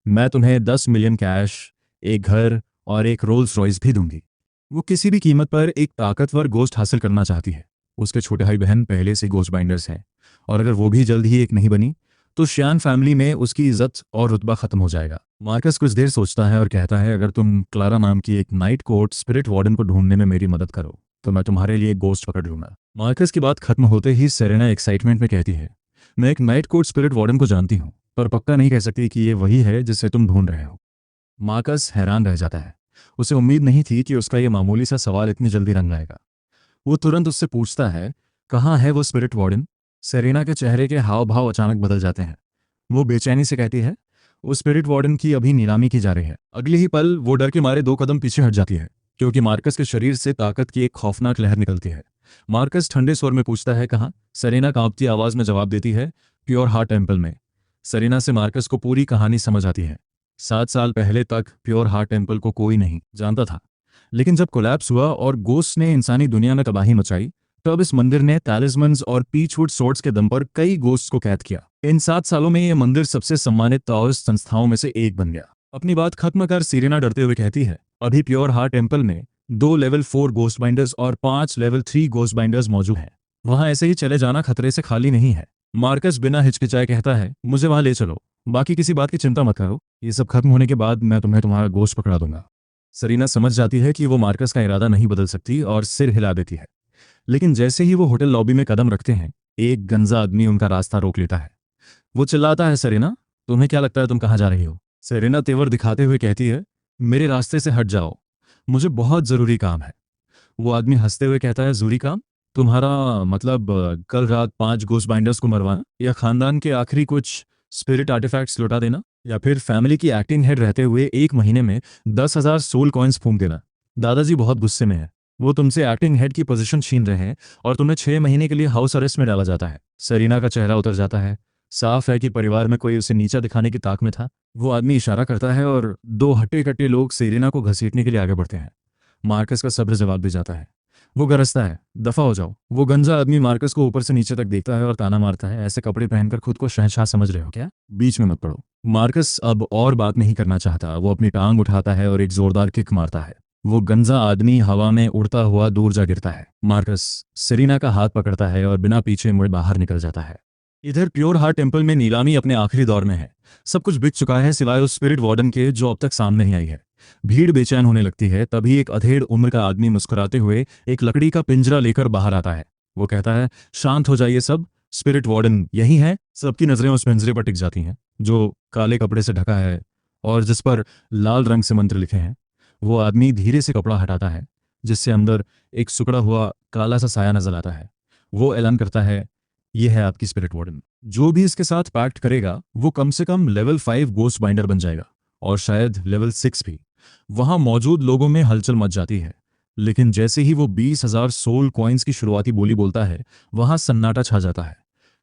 मैं तुम्हें 10 मिलियन कैश, एक घर और एक रोल्स रॉयस भी दूंगी। वो किसी भी कीमत पर एक ताकतवर गोश्त हासिल करना चाहती है। उसके छोटे भाई बहन पहले से गोश्त बाइंडर्स हैं, और अगर वो भी जल्द ही एक नहीं बनी तो श्यान फैमिली में उसकी इज्जत और रुतबा खत्म हो जाएगा। मार्कस कुछ देर सोचता है और कहता है, अगर तुम क्लारा नाम की एक नाइट कोर्ट स्पिरिट वार्डन को ढूंढने में मेरी मदद करो तो मैं तुम्हारे लिए गोश्त पकड़ लूंगा। मार्कस की बात खत्म होते ही सेरेना एक्साइटमेंट में कहती है, मैं एक नाइट कोर्ट स्पिरिट वार्डन को जानती हूँ, पर पक्का नहीं कह सकती कि ये वही है जिसे तुम ढूंढ रहे हो। मार्कस हैरान रह जाता है। उसे उम्मीद नहीं थी कि उसका ये मामूली सा सवाल इतनी जल्दी रंग लाएगा। वो तुरंत उससे पूछता है, कहाँ है वो स्पिरिट वार्डन? सेरेना के चेहरे के हाव भाव अचानक बदल जाते हैं। वो बेचैनी से कहती है, उस स्पिरिट वार्डन की अभी नीलामी की जा रही है। अगले ही पल वो डर के मारे 2 कदम पीछे हट जाती है, क्योंकि मार्कस के शरीर से ताकत की एक खौफनाक लहर निकलती है। मार्कस ठंडे स्वर में पूछता है, कहाँ? सेरेना कांपती आवाज में जवाब देती है, प्योर हार्ट टेम्पल में। सेरेना से मार्कस को पूरी कहानी समझ आती है। 7 साल पहले तक प्योर हार्ट टेम्पल को कोई नहीं जानता था, लेकिन जब कोलैप्स हुआ और गोस्ट ने इंसानी दुनिया में तबाही मचाई, तब इस मंदिर ने टैलिस्मन्स और पीचवुड सोर्ड्स के दम पर कई गोस्ट्स को कैद किया। इन 7 सालों में यह मंदिर सबसे सम्मानित ताओइस्ट संस्थाओं में से एक बन गया। अपनी बात खत्म कर सेरेना डरते हुए कहती है, अभी प्योर हार्ट टेम्पल में 2 लेवल 4 गोस्ट बाइंडर्स और 5 लेवल 3 गोस्ट बाइंडर्स मौजूद हैं। वहां ऐसे ही चले जाना खतरे से खाली नहीं है। मार्कस बिना हिचकिचाए कहता है, मुझे वहां ले चलो, बाकी किसी बात की चिंता मत करो, ये सब खत्म होने के बाद मैं तुम्हें तुम्हारा गोश्त पकड़ा दूंगा। सेरेना समझ जाती है कि वो मार्कस का इरादा नहीं बदल सकती और सिर हिला देती है। लेकिन जैसे ही वो होटल लॉबी में कदम रखते हैं, एक गंजा आदमी उनका रास्ता रोक लेता है। वो चिल्लाता है, सेरेना, तुम्हें क्या लगता है तुम कहाँ जा रही हो? सेरेना तेवर दिखाते हुए कहती है, मेरे रास्ते से हट जाओ, मुझे बहुत जरूरी काम है। वो आदमी हंसते हुए कहता है, जरूरी काम? तुम्हारा मतलब कल रात 5 गोस्ट बाइंडर्स को मरवाना, या खानदान के आखिरी कुछ स्पिरिट आर्टिफैक्ट्स लौटा देना, या फिर फैमिली की एक्टिंग हेड रहते हुए 1 महीने में 10,000 सोल कॉइन्स फूंक देना? दादाजी बहुत गुस्से में है। वो तुमसे एक्टिंग हेड की पोजीशन छीन रहे हैं और तुम्हें 6 महीने के लिए हाउस अरेस्ट में डाला जाता है। सेरेना का चेहरा उतर जाता है। साफ है कि परिवार में कोई उसे नीचा दिखाने की ताक में था। वो आदमी इशारा करता है और 2 हट्टे कट्टे लोग सेरेना को घसीटने के लिए आगे बढ़ते हैं। मार्कस का सब्र जवाब दे जाता है। वो गरजता है, दफा हो जाओ। वो गंजा आदमी मार्कस को ऊपर से नीचे तक देखता है और ताना मारता है, ऐसे कपड़े पहनकर खुद को शहंशाह समझ रहे हो क्या? बीच में मत पड़ो। मार्कस अब और बात नहीं करना चाहता। वो अपनी टांग उठाता है और एक जोरदार किक मारता है। वो गंजा आदमी हवा में उड़ता हुआ दूर जा गिरता है। मार्कस सेरेना का हाथ पकड़ता है और बिना पीछे मुड़े बाहर निकल जाता है। इधर प्योर हार्ट टेम्पल में नीलामी अपने आखिरी दौर में है। सब कुछ बिक चुका है सिवाय उस स्पिरिट वार्डन के जो अब तक सामने नहीं आई है। भीड़ बेचैन होने लगती है। तभी एक अधेड़ उम्र का आदमी मुस्कुराते हुए एक लकड़ी का पिंजरा लेकर बाहर आता है। वो कहता है, शांत हो जाइए सब, स्पिरिट वार्डन यही है। सबकी नजरें उस पिंजरे पर टिक जाती हैं, जो काले कपड़े से ढका है और जिस पर लाल रंग से मंत्र लिखे हैं। वो आदमी धीरे से कपड़ा हटाता है, जिससे अंदर एक सिकुड़ा हुआ काला सा साया नजर आता है। वो ऐलान करता है, ये है आपकी स्पिरिट वार्डन। जो भी इसके साथ पैक्ट करेगा वो कम से कम लेवल 5 गोस्ट बाइंडर बन जाएगा, और शायद लेवल 6 भी। वहां मौजूद लोगों में हलचल मच जाती है। लेकिन जैसे ही वो 20,000 सोल कॉइन्स की शुरुआती बोली बोलता है, वहां सन्नाटा छा जाता है।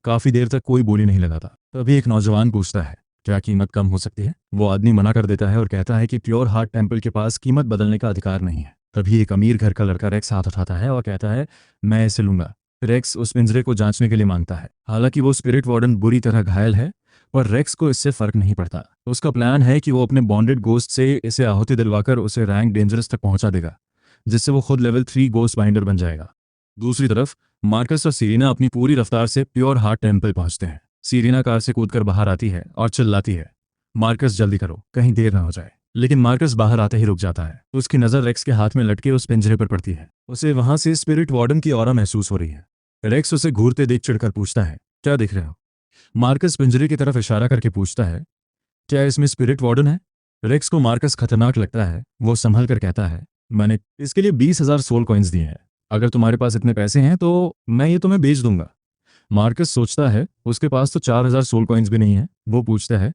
काफी देर तक कोई बोली नहीं लगाता। तभी एक नौजवान पूछता है, क्या कीमत कम हो सकती है? वो आदमी मना कर देता है और कहता है कि प्योर हार्ट टेम्पल के पास कीमत बदलने का अधिकार नहीं है। तभी एक अमीर घर का लड़का रेक्स हाथ उठाता है और कहता है, मैं इसे लूंगा। रेक्स उस पिंजरे को जांचने के लिए मांगता है। हालांकि वो स्पिरिट वार्डन बुरी तरह घायल है, पर रेक्स को इससे फर्क नहीं पड़ता। उसका प्लान है कि वो अपने बॉन्डेड गोस्ट से इसे आहुति दिलवाकर उसे रैंक डेंजरस तक पहुंचा देगा, जिससे वो खुद लेवल 3 गोस्ट बाइंडर बन जाएगा। दूसरी तरफ मार्कस और सीरीना अपनी पूरी रफ्तार से प्योर हार्ट टेम्पल पहुंचते हैं। सीरीना कार से कूदकर बाहर आती है और चिल्लाती है, मार्कस जल्दी करो, कहीं देर ना हो जाए। लेकिन मार्कस बाहर आते ही रुक जाता है। उसकी नज़र रेक्स के हाथ में लटके उस पिंजरे पर पड़ती है। उसे वहां से स्पिरिट वार्डन की ऑरा महसूस हो रही है। रेक्स उसे घूरते देख चिढ़कर पूछता है, क्या देख रहे हो? मार्कस पिंजरे की तरफ इशारा करके पूछता है, क्या इसमें स्पिरिट वार्डन है? रेक्स को मार्कस खतरनाक लगता है। वो संभल कर कहता है, मैंने इसके लिए 20,000 सोल कॉइन्स दिए हैं। अगर तुम्हारे पास इतने पैसे हैं तो मैं ये तुम्हें बेच दूंगा। मार्कस सोचता है, उसके पास तो 4,000 सोल कॉइन्स भी नहीं है। वो पूछता है,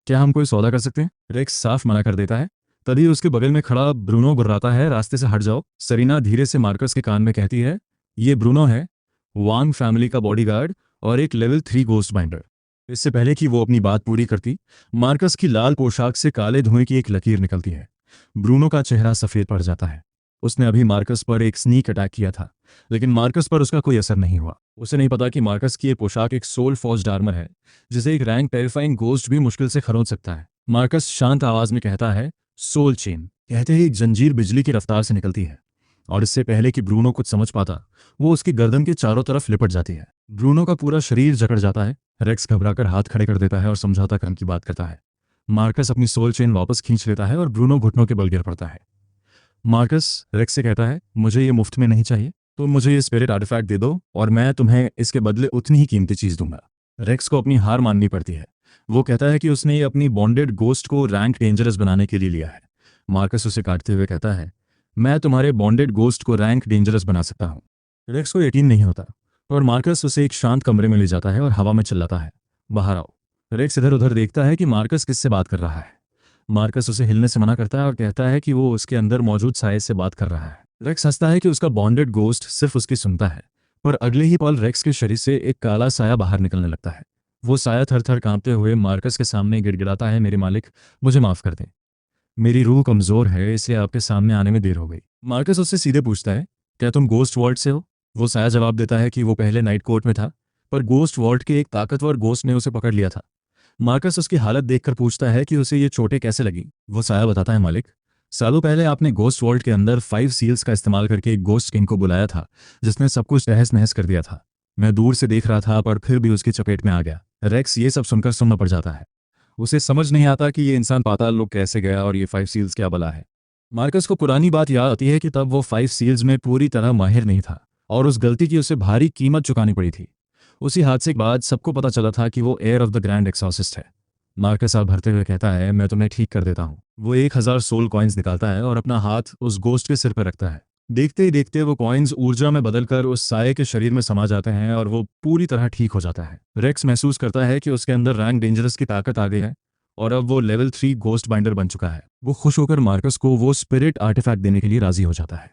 क्या हम कोई सौदा कर सकते हैं? रेक्स साफ मना कर देता है। तभी उसके बगल में खड़ा ब्रूनो गुर्राता है, रास्ते से हट जाओ। सेरीना धीरे से मार्कस के कान में कहती है, ये ब्रूनो है, वांग फैमिली का बॉडीगार्ड और एक लेवल 3 गोस्ट बाइंडर। इससे पहले कि वो अपनी बात पूरी करती, मार्कस की लाल पोशाक से काले धुएं की एक लकीर निकलती है। ब्रूनो का चेहरा सफेद पड़ जाता है। उसने अभी मार्कस पर एक स्नीक अटैक किया था, लेकिन मार्कस पर उसका कोई असर नहीं हुआ। उसे नहीं पता कि मार्कस की ये पोशाक एक सोल फॉर्ज्ड आर्मर है, जिसे एक रैंक टेरिफाइंग गोस्ट भी मुश्किल से खरोच सकता है। मार्कस शांत आवाज में कहता है, सोल चेन। कहते ही एक जंजीर बिजली की रफ्तार से निकलती है, और इससे पहले कि ब्रूनो कुछ समझ पाता, वो उसकी गर्दन के चारों तरफ लिपट जाती है। ब्रूनो का पूरा शरीर जकड़ जाता है। रेक्स घबराकर हाथ खड़े कर देता है और समझौता करने की बात करता है। मार्कस अपनी सोल चेन वापस खींच लेता है और ब्रूनो घुटनों के बल गिर पड़ता है। मार्कस रेक्स से कहता है, मुझे ये मुफ्त में नहीं चाहिए, तुम मुझे ये स्पिरिट आर्टिफैक्ट दे दो और मैं तुम्हें इसके बदले उतनी ही कीमती चीज दूंगा। रेक्स को अपनी हार माननी पड़ती है। वो कहता है कि उसने ये अपनी बॉन्डेड गोस्ट को रैंक डेंजरस बनाने के लिए लिया है। मार्कस उसे काटते हुए कहता है, मैं तुम्हारे बॉन्डेड गोस्ट को रैंक डेंजरस बना सकता हूँ। रेक्स को यकीन नहीं होता और मार्कस उसे एक शांत कमरे में ले जाता है और हवा में चिल्लाता है, बाहर आओ। रेक्स इधर उधर देखता है कि मार्कस किससे बात कर रहा है। मार्कस उसे हिलने से मना करता है और कहता है कि वो उसके अंदर मौजूद साये से बात कर रहा है। रेक्स हंसता है कि उसका बॉन्डेड गोस्ट सिर्फ उसकी सुनता है, पर अगले ही पल रेक्स के शरीर से एक काला साया बाहर निकलने लगता है। वो साया थर थर कांपते हुए मार्कस के सामने गिड़गिड़ाता है, मेरे मालिक, मुझे माफ कर दें, मेरी रूह कमजोर है, इसलिए आपके सामने आने में देर हो गई। मार्कस उससे सीधे पूछता है, क्या तुम गोस्ट वॉल्ट से हो? वो साया जवाब देता है कि वो पहले नाइट कोर्ट में था, पर गोस्ट वॉल्ट के एक ताकतवर गोस्ट ने उसे पकड़ लिया था। मार्कस उसकी हालत देखकर पूछता है कि उसे ये चोटें कैसे लगी। वो साया बताता है, मालिक, सालों पहले आपने गोस्ट वॉल्ट के अंदर 5 सील्स का इस्तेमाल करके एक गोस्ट किंग को बुलाया था, जिसने सब कुछ तहस नहस कर दिया था। मैं दूर से देख रहा था, पर फिर भी उसकी चपेट में आ गया। रेक्स ये सब सुनकर सुन्न पड़ जाता है। उसे समझ नहीं आता कि ये इंसान पाताल लोक कैसे गया और ये 5 सील्स क्या बला है। मार्कस को पुरानी बात याद आती है कि तब वो 5 सील्स में पूरी तरह माहिर नहीं था और उस गलती की उसे भारी कीमत चुकानी पड़ी थी। उसी हादसे के बाद सबको पता चला था कि वो air of the grand exorcist है। मार्कस आप भरते हुए कहता है, मैं तुम्हें ठीक कर देता हूँ। वो 1000 सोल कॉइन्स निकालता है और अपना हाथ उस गोस्ट के सिर पर रखता है। देखते ही देखते वो कॉइन्स ऊर्जा में बदलकर उस साये के शरीर में समा जाते हैं और वो पूरी तरह ठीक हो जाता है। रेक्स महसूस करता है कि उसके अंदर रैंक डेंजरस की ताकत आ गई है और अब वो लेवल 3 गोस्ट बाइंडर बन चुका है। वो खुश होकर मार्कस को वो स्पिरिट आर्टिफैक्ट देने के लिए राजी हो जाता है।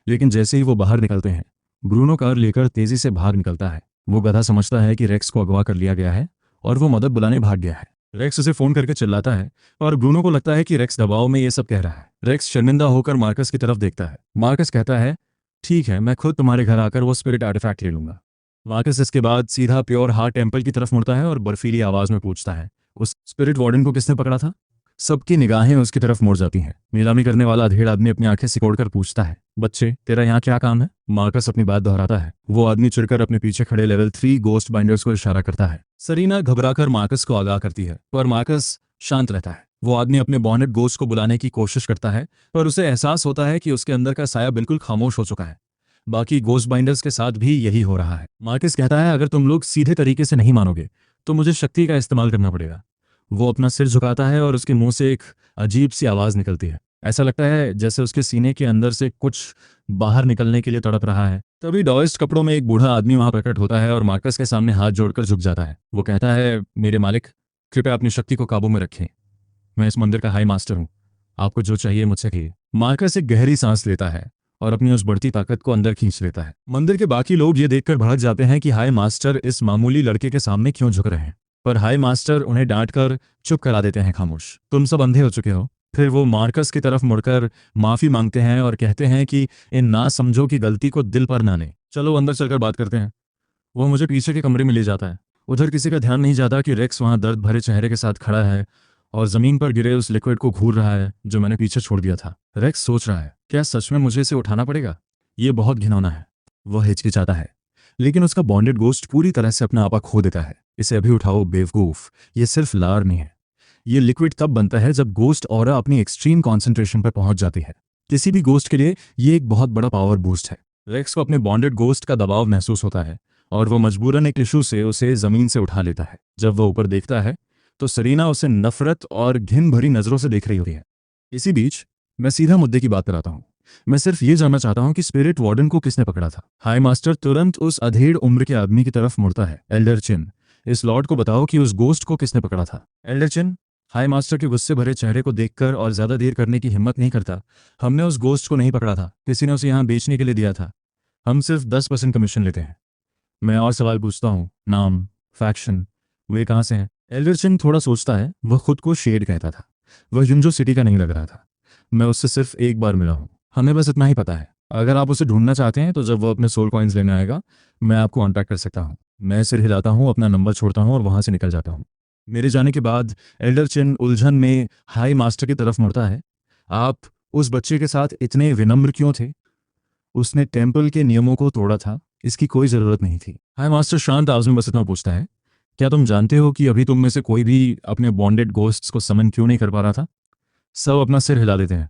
लेकिन जैसे ही वो बाहर निकलते हैं, ब्रूनो कार लेकर तेजी से भाग निकलता है। वो गधा समझता है कि रेक्स को अगवा कर लिया गया है और वो मदद बुलाने भाग गया है। रेक्स उसे फोन करके चिल्लाता है और ब्रूनो को लगता है कि रेक्स दबाव में ये सब कह रहा है। रेक्स शर्मिंदा होकर मार्कस की तरफ देखता है। मार्कस कहता है, ठीक है, मैं खुद तुम्हारे घर आकर वो स्पिरिट आर्टिफैक्ट ले लूंगा। मार्कस इसके बाद सीधा प्योर हार्ट टेम्पल की तरफ मुड़ता है और बर्फीली आवाज में पूछता है, उस स्पिरिट वार्डन को किसने पकड़ा था? सबकी निगाहें उसकी तरफ मुड़ जाती हैं। नीलामी करने वाला अधेड़ आदमी अपनी आंखें सिकोड़कर पूछता है, बच्चे, तेरा यहाँ क्या काम है? मार्कस अपनी बात दोहराता है। वो आदमी चिढ़कर अपने पीछे खड़े लेवल 3 गोस्ट बाइंडर्स को इशारा करता है। सरीना घबराकर मार्कस को आगाह करती है, पर मार्कस शांत रहता है। वो आदमी अपने बॉनेट गोस्ट को बुलाने की कोशिश करता है, पर उसे एहसास होता है कि उसके अंदर का साया बिल्कुल खामोश हो चुका है। बाकी गोस्ट बाइंडर्स के साथ भी यही हो रहा है। मार्कस कहता है, अगर तुम लोग सीधे तरीके से नहीं मानोगे तो मुझे शक्ति का इस्तेमाल करना पड़ेगा। वो अपना सिर झुकाता है और उसके मुंह से एक अजीब सी आवाज निकलती है। ऐसा लगता है जैसे उसके सीने के अंदर से कुछ बाहर निकलने के लिए तड़प रहा है। तभी डॉइस्ट कपड़ों में एक बूढ़ा आदमी वहां प्रकट होता है और मार्कस के सामने हाथ जोड़कर झुक जाता है। वो कहता है, मेरे मालिक, कृपया अपनी शक्ति को काबू में रखें। मैं इस मंदिर का हाई मास्टर हूँ, आपको जो चाहिए मुझसे कहिए। मार्कस एक गहरी सांस लेता है और अपनी उस बढ़ती ताकत को अंदर खींच लेता है। मंदिर के बाकी लोग ये देखकर भड़क जाते हैं कि हाई मास्टर इस मामूली लड़के के सामने क्यों झुक रहे हैं, पर हाई मास्टर उन्हें डांटकर चुप करा देते हैं, खामोश, तुम सब अंधे हो चुके हो। फिर वो मार्कस की तरफ मुड़कर माफी मांगते हैं और कहते हैं कि इन ना समझो की गलती को दिल पर ना लें, चलो अंदर चलकर बात करते हैं। वो मुझे पीछे के कमरे में ले जाता है। उधर किसी का ध्यान नहीं जाता कि रेक्स वहां दर्द भरे चेहरे के साथ खड़ा है और जमीन पर गिरे उस लिक्विड को घूर रहा है जो मैंने पीछे छोड़ दिया था। रेक्स सोच रहा है, क्या सच में मुझे इसे उठाना पड़ेगा? ये बहुत घिनौना है। वह हिचकिचाता है, लेकिन उसका बॉन्डेड गोस्ट पूरी तरह से अपना आपा खो देता है। इसे अभी उठाओ बेवकूफ, ये सिर्फ लार नहीं है। ये लिक्विड तब बनता है जब गोस्ट ऑरा अपनी एक्सट्रीम कॉन्सेंट्रेशन पर पहुंच जाती है। किसी भी गोस्ट के लिए ये एक बहुत बड़ा पावर बूस्ट है। रेक्स को अपने बॉन्डेड गोस्ट का दबाव महसूस होता है और वो मजबूरन एक टिश्यू से उसे जमीन से उठा लेता है। जब वो ऊपर देखता है तो सरीना उसे नफरत और घिन भरी नजरों से देख रही होती है। इसी बीच मैं सीधा मुद्दे की बात कराता हूँ। मैं सिर्फ ये जानना चाहता हूँ कि स्पिरिट वार्डन को किसने पकड़ा था? हाई मास्टर तुरंत उस अधेड़ उम्र के आदमी की तरफ मुड़ता है। एल्डर चिन, इस लॉर्ड को बताओ कि उस गोस्ट को किसने पकड़ा था? एल्डर चिन हाई मास्टर के गुस्से भरे चेहरे को देखकर और ज्यादा देर करने की हिम्मत नहीं करता। हमने उस गोस्ट को नहीं पकड़ा था, किसी ने उसे यहाँ बेचने के लिए दिया था। हम सिर्फ 10% कमीशन लेते हैं। मैं और सवाल पूछता हूँ, नाम, फैक्शन, वे कहाँ से हैं? एल्डर चिन थोड़ा सोचता है। वह खुद को शेड कहता था। वह युंजो सिटी का नहीं लग रहा था। मैं उससे सिर्फ एक बार मिला हूँ। हमें बस इतना ही पता है। अगर आप उसे ढूंढना चाहते हैं तो जब वो अपने सोल कॉइन्स लेने आएगा, मैं आपको कॉन्टैक्ट कर सकता हूँ। मैं सिर हिलाता हूँ, अपना नंबर छोड़ता हूँ और वहाँ से निकल जाता हूँ। मेरे जाने के बाद एल्डर चिन उलझन में हाई मास्टर की तरफ मुड़ता है। आप उस बच्चे के साथ इतने विनम्र क्यों थे? उसने टेम्पल के नियमों को तोड़ा था, इसकी कोई ज़रूरत नहीं थी। हाई मास्टर शांत आवाज में बस इतना पूछता है, क्या तुम जानते हो कि अभी तुम में से कोई भी अपने बॉन्डेड गोस्ट्स को समन क्यों नहीं कर पा रहा था? सब अपना सिर हिला देते हैं।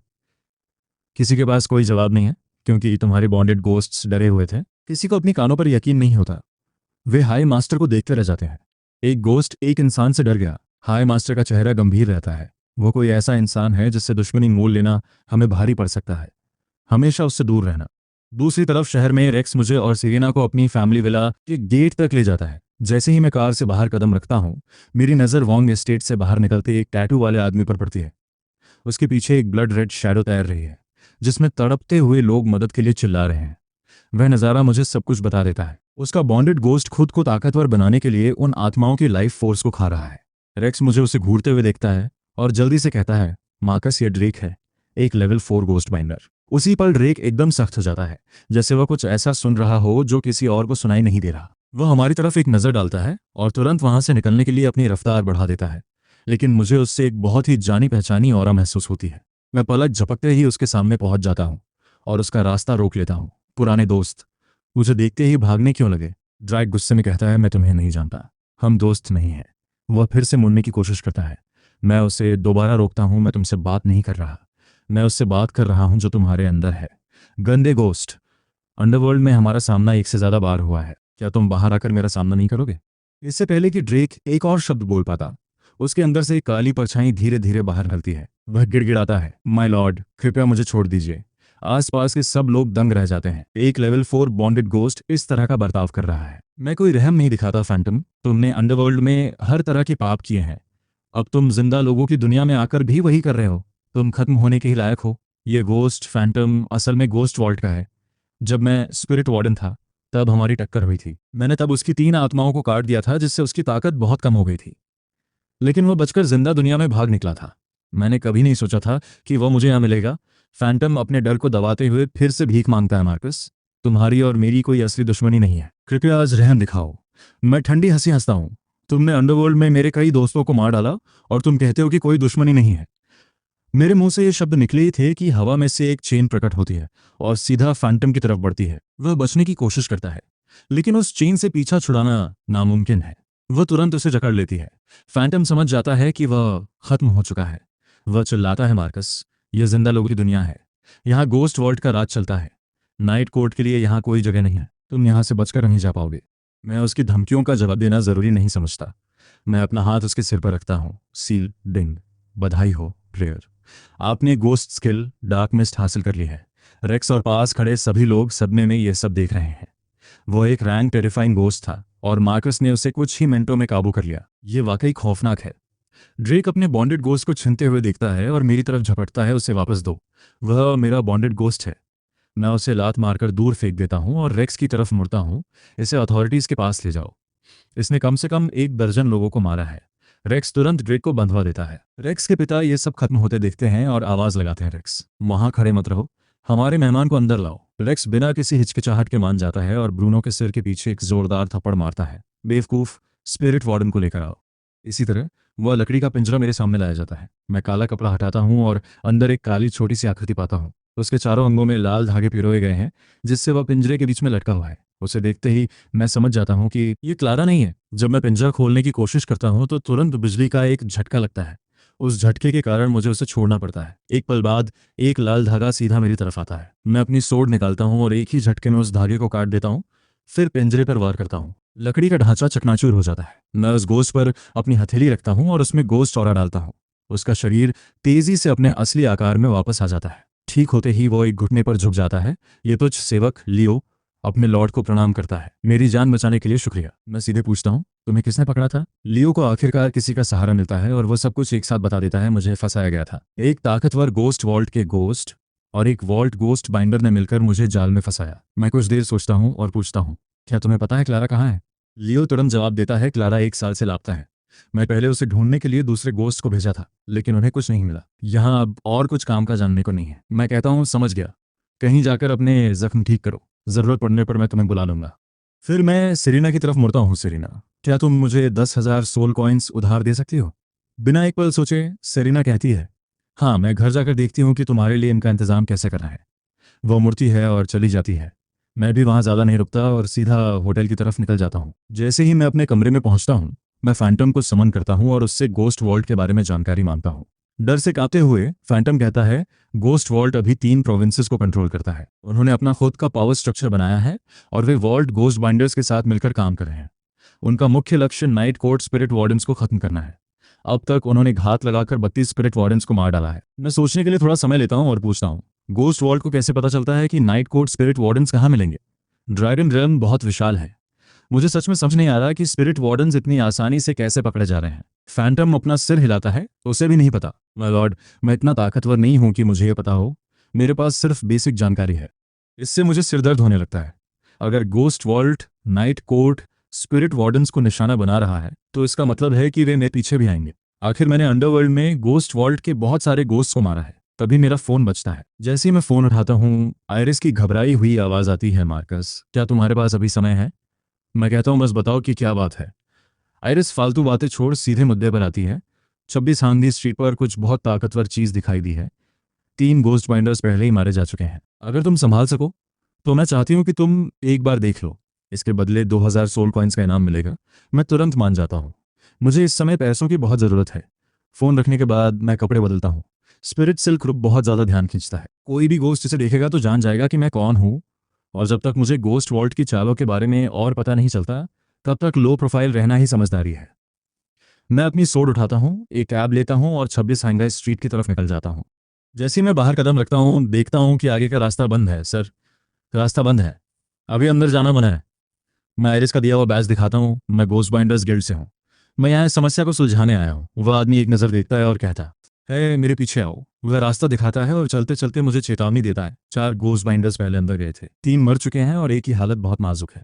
किसी के पास कोई जवाब नहीं है, क्योंकि तुम्हारे बॉन्डेड गोस्ट्स डरे हुए थे। किसी को अपनी कानों पर यकीन नहीं होता। वे हाई मास्टर को देखते रह जाते हैं। एक गोस्ट एक इंसान से डर गया। हाई मास्टर का चेहरा गंभीर रहता है। वो कोई ऐसा इंसान है जिससे दुश्मनी मोल लेना हमें भारी पड़ सकता है। हमेशा उससे दूर रहना। दूसरी तरफ शहर में रेक्स मुझे और सीरेना को अपनी फैमिली विला के गेट तक ले जाता है। जैसे ही मैं कार से बाहर कदम रखता हूँ, मेरी नज़र वॉन्ग एस्टेट से बाहर निकलते एक टैटू वाले आदमी पर पड़ती है। उसके पीछे एक ब्लड रेड शैडो तैर रही है, जिसमें तड़पते हुए लोग मदद के लिए चिल्ला रहे हैं। वह नज़ारा मुझे सब कुछ बता देता है। उसका बॉन्डेड गोस्ट खुद को ताकतवर बनाने के लिए उन आत्माओं की लाइफ फोर्स को खा रहा है। रेक्स मुझे उसे घूरते हुए देखता है और जल्दी से कहता है, मार्कस, ये ड्रेक है, एक लेवल 4 गोस्ट बाइंडर। उसी पल ड्रेक एकदम सख्त हो जाता है, जैसे वह कुछ ऐसा सुन रहा हो जो किसी और को सुनाई नहीं दे रहा। वह हमारी तरफ एक नज़र डालता है और तुरंत वहां से निकलने के लिए अपनी रफ्तार बढ़ा देता है। लेकिन मुझे उससे एक बहुत ही जानी पहचानी ऑरा महसूस होती है। मैं पलक झपकते ही उसके सामने पहुंच जाता हूं और उसका रास्ता रोक लेता हूं। पुराने दोस्त, मुझे देखते ही भागने क्यों लगे? ड्रैक गुस्से में कहता है, मैं तुम्हें नहीं जानता, हम दोस्त नहीं हैं। वह फिर से मुड़ने की कोशिश करता है। मैं उसे दोबारा रोकता हूं, मैं तुमसे बात नहीं कर रहा। मैं उससे बात कर रहा हूं जो तुम्हारे अंदर है। गंदे गोस्ट। अंडरवर्ल्ड में हमारा सामना एक से ज्यादा बार हुआ है। क्या तुम बाहर आकर मेरा सामना नहीं करोगे? इससे पहले कि ड्रेक एक और शब्द बोल पाता, उसके अंदर से एक काली परछाई धीरे धीरे बाहर निकलती है। वह गिड़गिड़ाता है, माय लॉर्ड, कृपया मुझे छोड़ दीजिए। आसपास के सब लोग दंग रह जाते हैं। एक लेवल 4 बॉन्डेड गोस्ट इस तरह का बर्ताव कर रहा है। मैं कोई रहम नहीं दिखाता फैंटम, तुमने अंडरवर्ल्ड में हर तरह के पाप किए हैं। अब तुम जिंदा लोगों की दुनिया में आकर भी वही कर रहे हो। तुम खत्म होने के ही लायक हो। ये गोस्ट फैंटम असल में गोस्ट वॉल्ट का है। जब मैं स्पिरिट वार्डन था, तब हमारी टक्कर हुई थी। मैंने तब उसकी 3 आत्माओं को काट दिया था, जिससे उसकी ताकत बहुत कम हो गई थी। लेकिन वह बचकर जिंदा दुनिया में भाग निकला था। मैंने कभी नहीं सोचा था कि वह मुझे यहाँ मिलेगा। फैंटम अपने डर को दबाते हुए फिर से भीख मांगता है, मार्कस, तुम्हारी और मेरी कोई असली दुश्मनी नहीं है, कृपया आज रहम दिखाओ। मैं ठंडी हंसी हंसता हूँ। तुमने अंडरवर्ल्ड में मेरे कई दोस्तों को मार डाला और तुम कहते हो कि कोई दुश्मनी नहीं है। मेरे मुंह से ये शब्द निकले ही थे कि हवा में से एक चेन प्रकट होती है और सीधा फैंटम की तरफ बढ़ती है। वह बचने की कोशिश करता है, लेकिन उस चेन से पीछा छुड़ाना नामुमकिन है। वह तुरंत उसे जकड़ लेती है। फैंटम समझ जाता है कि वह खत्म हो चुका है। वह चिल्लाता है, मार्कस, यह जिंदा लोगों की दुनिया है। यहाँ गोस्ट वर्ल्ड का राज चलता है। नाइट कोर्ट के लिए यहाँ कोई जगह नहीं है। तुम यहाँ से बचकर नहीं जा पाओगे। मैं उसकी धमकियों का जवाब देना जरूरी नहीं समझता। मैं अपना हाथ उसके सिर पर रखता हूँ। सील डिंग। बधाई हो, प्रेयर। आपने गोस्ट स्किल डार्क मिस्ट हासिल कर ली है। रेक्स और पास खड़े सभी लोग सदमे में ये सब देख रहे हैं। वो एक रैंक टेरिफाइंग गोस्ट था और मार्कस ने उसे कुछ ही मिनटों में काबू कर लिया। ये वाकई खौफनाक है। ड्रेक अपने बॉन्डेड गोस्ट को छीनते हुए देखता है और मेरी तरफ झपटता है, उसे वापस दो। वह मेरा बॉन्डेड गोस्ट है। मैं उसे लात मारकर दूर फेंक देता हूँ और रेक्स की तरफ मुड़ता हूँ। इसे अथॉरिटीज के पास ले जाओ। इसने कम से कम 1 दर्जन लोगों को मारा है। रेक्स तुरंत ड्रेक को बंधवा देता है। रेक्स के पिता ये सब खत्म होते देखते हैं और आवाज लगाते हैं, रेक्स, वहां खड़े मत रहो, हमारे मेहमान को अंदर लाओ। रेक्स बिना किसी हिचकिचाहट के मान जाता है और ब्रूनो के सिर के पीछे एक जोरदार थप्पड़ मारता है। बेवकूफ, स्पिरिट वार्डन को लेकर आओ। इसी तरह वह लकड़ी का पिंजरा मेरे सामने लाया जाता है। मैं काला कपड़ा हटाता हूँ और अंदर एक काली छोटी सी आकृति पाता हूँ। उसके चारों अंगों में लाल धागे पिरोए गए हैं, जिससे वह पिंजरे के बीच में लटका हुआ है। उसे देखते ही मैं समझ जाता हूँ कि ये क्लारा नहीं है। जब मैं पिंजरा खोलने की कोशिश करता हूँ तो तुरंत बिजली का एक झटका लगता है। उस झटके के कारण मुझे उसे छोड़ना पड़ता है। एक पल बाद एक लाल धागा सीधा मेरी तरफ आता है। मैं अपनी सोर्ड निकालता हूँ और एक ही झटके में उस धागे को काट देता हूँ। फिर पिंजरे पर वार करता हूँ। लकड़ी का ढांचा चकनाचूर हो जाता है। मैं उस गोश्त पर अपनी हथेली रखता हूँ और उसमें गोश्त चौरा डालता हूँ। उसका शरीर तेजी से अपने असली आकार में वापस आ जाता है। ठीक होते ही वो एक घुटने पर झुक जाता है। ये तुच्छ सेवक लियो अपने लॉर्ड को प्रणाम करता है। मेरी जान बचाने के लिए शुक्रिया। मैं सीधे पूछता हूँ, तुम्हें किसने पकड़ा था? लियो को आखिरकार किसी का सहारा मिलता है और वो सब कुछ एक साथ बता देता है। मुझे फंसाया गया था। एक ताकतवर गोस्ट वॉल्ट के गोस्ट और एक वॉल्ट गोस्ट बाइंडर ने मिलकर मुझे जाल में फंसाया। मैं कुछ देर सोचता हूँ और पूछता हूँ, क्या तुम्हें पता है क्लारा कहाँ है? लियो तुरंत जवाब देता है, क्लारा 1 साल से लापता है। मैं पहले उसे ढूंढने के लिए दूसरे गोस्ट को भेजा था, लेकिन उन्हें कुछ नहीं मिला। यहाँ अब और कुछ काम का जानने को नहीं है। मैं कहता हूँ, समझ गया। कहीं जाकर अपने जख्म ठीक करो, ज़रूरत पड़ने पर मैं तुम्हें बुला लूंगा। फिर मैं सेरेना की तरफ मुड़ता हूँ। सेरेना, क्या तुम मुझे 10,000 सोल कॉइन्स उधार दे सकती हो? बिना एक पल सोचे सेरेना कहती है, हाँ, मैं घर जाकर देखती हूँ कि तुम्हारे लिए इनका इंतजाम कैसे करना है। वो मुड़ती है और चली जाती है। मैं भी वहाँ ज़्यादा नहीं रुकता और सीधा होटल की तरफ निकल जाता हूँ। जैसे ही मैं अपने कमरे में पहुँचता हूँ, मैं फैंटम को समन करता हूँ और उससे गोस्ट वॉल्ट के बारे में जानकारी मांगता हूँ। डर से कांपते हुए फैंटम कहता है, गोस्ट वॉल्ट अभी 3 प्रोविंसेस को कंट्रोल करता है। उन्होंने अपना खुद का पावर स्ट्रक्चर बनाया है और वे वॉल्ट गोस्ट बाइंडर्स के साथ मिलकर काम कर रहे हैं। उनका मुख्य लक्ष्य नाइट कोर्ट स्पिरिट वार्डन्स को खत्म करना है। अब तक उन्होंने घात लगाकर 32 स्पिरिट वार्डन्स को मार डाला है। मैं सोचने के लिए थोड़ा समय लेता हूँ और पूछता हूँ, गोस्ट वॉल्ट को कैसे पता चलता है कि नाइट कोर्ट स्पिरिट वार्डन्स कहाँ मिलेंगे? ड्रैगन रियल्म बहुत विशाल है। मुझे सच में समझ नहीं आ रहा कि स्पिरिट वार्डन्स इतनी आसानी से कैसे पकड़े जा रहे हैं। फैंटम अपना सिर हिलाता है, उसे भी नहीं पता। माय लॉर्ड, मैं इतना ताकतवर नहीं हूं कि मुझे ये पता हो। मेरे पास सिर्फ बेसिक जानकारी है। इससे मुझे सिरदर्द होने लगता है। अगर ghost vault night court spirit wardens को निशाना बना रहा है तो इसका मतलब है कि वे मेरे पीछे भी आएंगे। आखिर मैंने अंडरवर्ल्ड में गोस्ट वॉल्ट के बहुत सारे गोस्ट को मारा है। तभी मेरा फोन बजता है। जैसे ही मैं फोन उठाता हूँ, आयरिस की घबराई हुई आवाज आती है, मार्कस, क्या तुम्हारे पास अभी समय है? मैं कहता हूँ, बस बताओ कि क्या बात है। आयरिस फालतू बातें छोड़ सीधे मुद्दे पर आती है। 26 हांगदी स्ट्रीट पर कुछ बहुत ताकतवर चीज दिखाई दी है। 3 गोस्ट बाइंडर्स पहले ही मारे जा चुके हैं। अगर तुम संभाल सको तो मैं चाहती हूँ कि तुम एक बार देख लो। इसके बदले 2000 सोल कॉइन्स का इनाम मिलेगा। मैं तुरंत मान जाता हूँ। मुझे इस समय पैसों की बहुत ज़रूरत है। फ़ोन रखने के बाद मैं कपड़े बदलता हूँ। स्पिरिट सिल्क ग्रुप बहुत ज़्यादा ध्यान खींचता है। कोई भी गोस्ट इसे देखेगा तो जान जाएगा कि मैं कौन हूँ। और जब तक मुझे गोस्ट वॉल्ट की चालों के बारे में और पता नहीं चलता, तब तक लो प्रोफाइल रहना ही समझदारी है। मैं अपनी सोड उठाता हूँ, एक कैब लेता हूँ और 26 हांगदी स्ट्रीट की तरफ निकल जाता हूँ। जैसे ही मैं बाहर कदम रखता हूँ, देखता हूँ कि आगे का रास्ता बंद है। सर, रास्ता बंद है, अभी अंदर जाना मना है। मैं आयरिस का दिया हुआ बैज दिखाता हूँ। मैं गोस्ट बाइंडर्स गिल्ड से हूँ। मैं यहाँ इस समस्या को सुलझाने आया हूँ। वह आदमी एक नज़र देखता है और कहता है, मेरे पीछे आओ। वह रास्ता दिखाता है और चलते चलते मुझे चेतावनी देता है। 4 गोस्ट बाइंडर्स पहले अंदर गए थे। 3 मर चुके हैं और एक की हालत बहुत नाजुक है।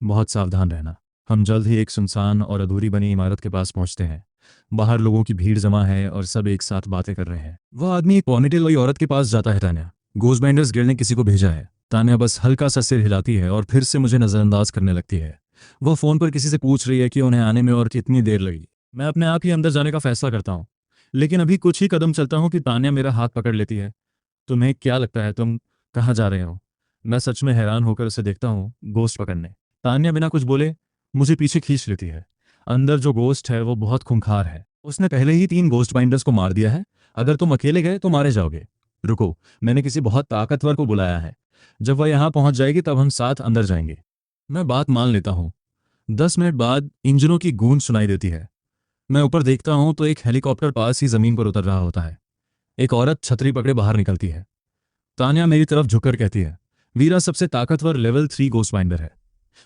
बहुत सावधान रहना। हम जल्द ही एक सुनसान और अधूरी बनी इमारत के पास पहुंचते हैं। बाहर लोगों की भीड़ जमा है और सब एक साथ बातें कर रहे हैं। वह आदमी एक पॉनीटेल वाली औरत के पास जाता है। तान्या, गोस्ट बाइंडर्स गिल्ड ने किसी को भेजा है। तान्या बस हल्का सा सिर हिलाती है और फिर से मुझे नज़रअंदाज करने लगती है। वह फ़ोन पर किसी से पूछ रही है कि उन्हें आने में और कितनी देर लगी। मैं अपने आप ही अंदर जाने का फैसला करता हूँ, लेकिन अभी कुछ ही कदम चलता हूँ कि तान्या मेरा हाथ पकड़ लेती है। तुम्हें क्या लगता है, तुम कहाँ जा रहे हो? मैं सच में हैरान होकर उसे देखता हूँ। गोस्ट पकड़ने। तान्या बिना कुछ बोले मुझे पीछे खींच लेती है। अंदर जो गोस्ट है वो बहुत खूंखार है। उसने पहले ही 3 गोस्ट बाइंडर्स को मार दिया है। अगर तुम अकेले गए तो मारे जाओगे। रुको, मैंने किसी बहुत ताकतवर को बुलाया है। जब वह यहाँ पहुंच जाएगी तब हम साथ अंदर जाएंगे। मैं बात मान लेता हूँ। 10 मिनट बाद इंजनों की गूंज सुनाई देती है। मैं ऊपर देखता हूँ तो एक हेलीकॉप्टर पास ही जमीन पर उतर रहा होता है। एक औरत छतरी पकड़े बाहर निकलती है। तान्या मेरी तरफ झुककर कहती है, वीरा सबसे ताकतवर लेवल 3 गोस्ट बाइंडर है।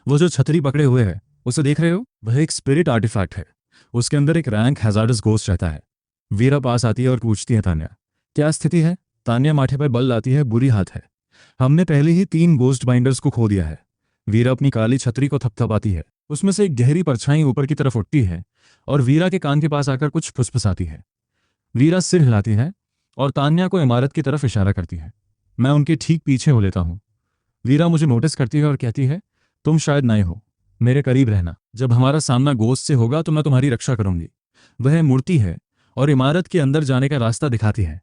वो जो छतरी पकड़े हुए है, उसे देख रहे हो? वह एक स्पिरिट आर्टिफैक्ट है। उसके अंदर एक रैंक हैजार्डस गोस्ट रहता है। वीरा पास आती है और पूछती है, तान्या क्या स्थिति है? तान्या माथे पर बल लाती है, बुरी हाथ है। हमने पहले ही 3 गोस्ट बाइंडर्स को खो दिया है। वीरा अपनी काली छतरी को थपथपाती है। उसमें से एक गहरी परछाई ऊपर की तरफ उठती है और वीरा के कान के पास आकर कुछ फुसफुसाती है। वीरा सिर हिलाती है और तान्या को इमारत की तरफ इशारा करती है। मैं उनके ठीक पीछे हो लेता हूँ। वीरा मुझे नोटिस करती है और कहती है, तुम शायद नए हो, मेरे करीब रहना। जब हमारा सामना गोश्त से होगा तो मैं तुम्हारी रक्षा करूंगी। वह मुड़ती है और इमारत के अंदर जाने का रास्ता दिखाती है।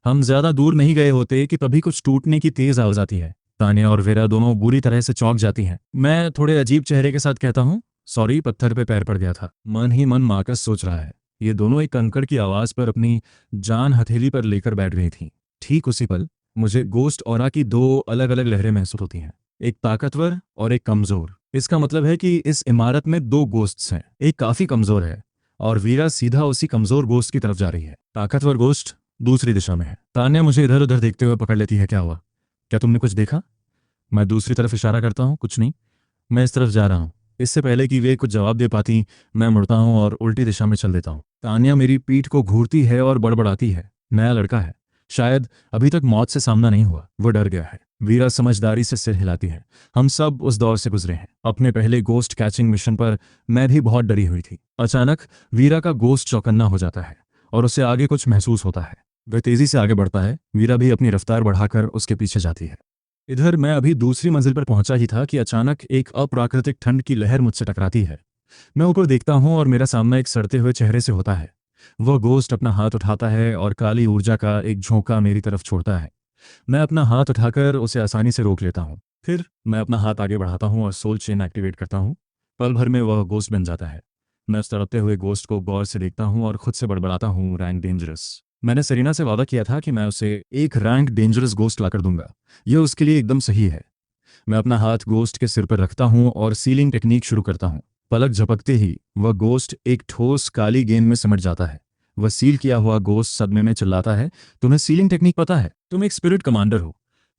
हम ज्यादा दूर नहीं गए होते कि तभी कुछ टूटने की तेज आवाज आती है। तान्या और वीरा दोनों बुरी तरह से चौंक जाती हैं। मैं थोड़े अजीब चेहरे के साथ कहता हूँ, सॉरी, पत्थर पे पैर पड़ गया था। मन ही मन मार्कस सोच रहा है, ये दोनों एक कंकड़ की आवाज पर अपनी जान हथेली पर लेकर बैठ गई थी। ठीक उसी पल मुझे गोस्ट ऑरा की 2 अलग अलग लहरें महसूस होती हैं, एक ताकतवर और एक कमजोर। इसका मतलब है कि इस इमारत में 2 गोस्ट्स हैं। एक काफी कमजोर है और वीरा सीधा उसी कमजोर गोस्ट की तरफ जा रही है। ताकतवर गोस्ट दूसरी दिशा में है। तान्या मुझे इधर उधर देखते हुए पकड़ लेती है। क्या हुआ? क्या तुमने कुछ देखा? मैं दूसरी तरफ इशारा करता हूँ। कुछ नहीं, मैं इस तरफ जा रहा हूँ। इससे पहले कि वे कुछ जवाब दे पाती, मैं मुड़ता हूँ और उल्टी दिशा में चल देता हूँ। तान्या मेरी पीठ को घूरती है और बड़बड़ाती है, नया लड़का है, शायद अभी तक मौत से सामना नहीं हुआ, वो डर गया है। वीरा समझदारी से सिर हिलाती है। हम सब उस दौर से गुजरे हैं। अपने पहले गोस्ट कैचिंग मिशन पर मैं भी बहुत डरी हुई थी। अचानक वीरा का गोस्ट चौकन्ना हो जाता है और उसे आगे कुछ महसूस होता है। वह तेजी से आगे बढ़ता है। वीरा भी अपनी रफ्तार बढ़ाकर उसके पीछे जाती है। इधर मैं अभी दूसरी मंजिल पर पहुंचा ही था कि अचानक एक अप्राकृतिक ठंड की लहर मुझसे टकराती है। मैं ऊपर देखता हूं और मेरा सामना एक सड़ते हुए चेहरे से होता है। वह गोश्त अपना हाथ उठाता है और काली ऊर्जा का एक झोंका मेरी तरफ छोड़ता है। मैं अपना हाथ उठाकर उसे आसानी से रोक लेता हूँ। फिर मैं अपना हाथ आगे बढ़ाता हूँ और सोल चेन एक्टिवेट करता हूँ। पल भर में वह गोश्त बन जाता है। मैं उस तड़पते हुए गोश्त को गौर से देखता हूँ और खुद से बड़बड़ाता हूँ, रैंक डेंजरस। मैंने सेरेना से वादा किया था कि मैं उसे एक रैंक डेंजरस गोश्त लाकर दूंगा। यह उसके लिए एकदम सही है। मैं अपना हाथ गोश्त के सिर पर रखता हूँ और सीलिंग टेक्निक शुरू करता हूँ। पलक झपकते ही वह गोश्त एक ठोस काली गेंद में सिमट जाता है। वह सील किया हुआ गोश्त सदमे में चिल्लाता है, तुम्हें सीलिंग टेक्निक पता है, तुम एक स्पिरिट कमांडर हो।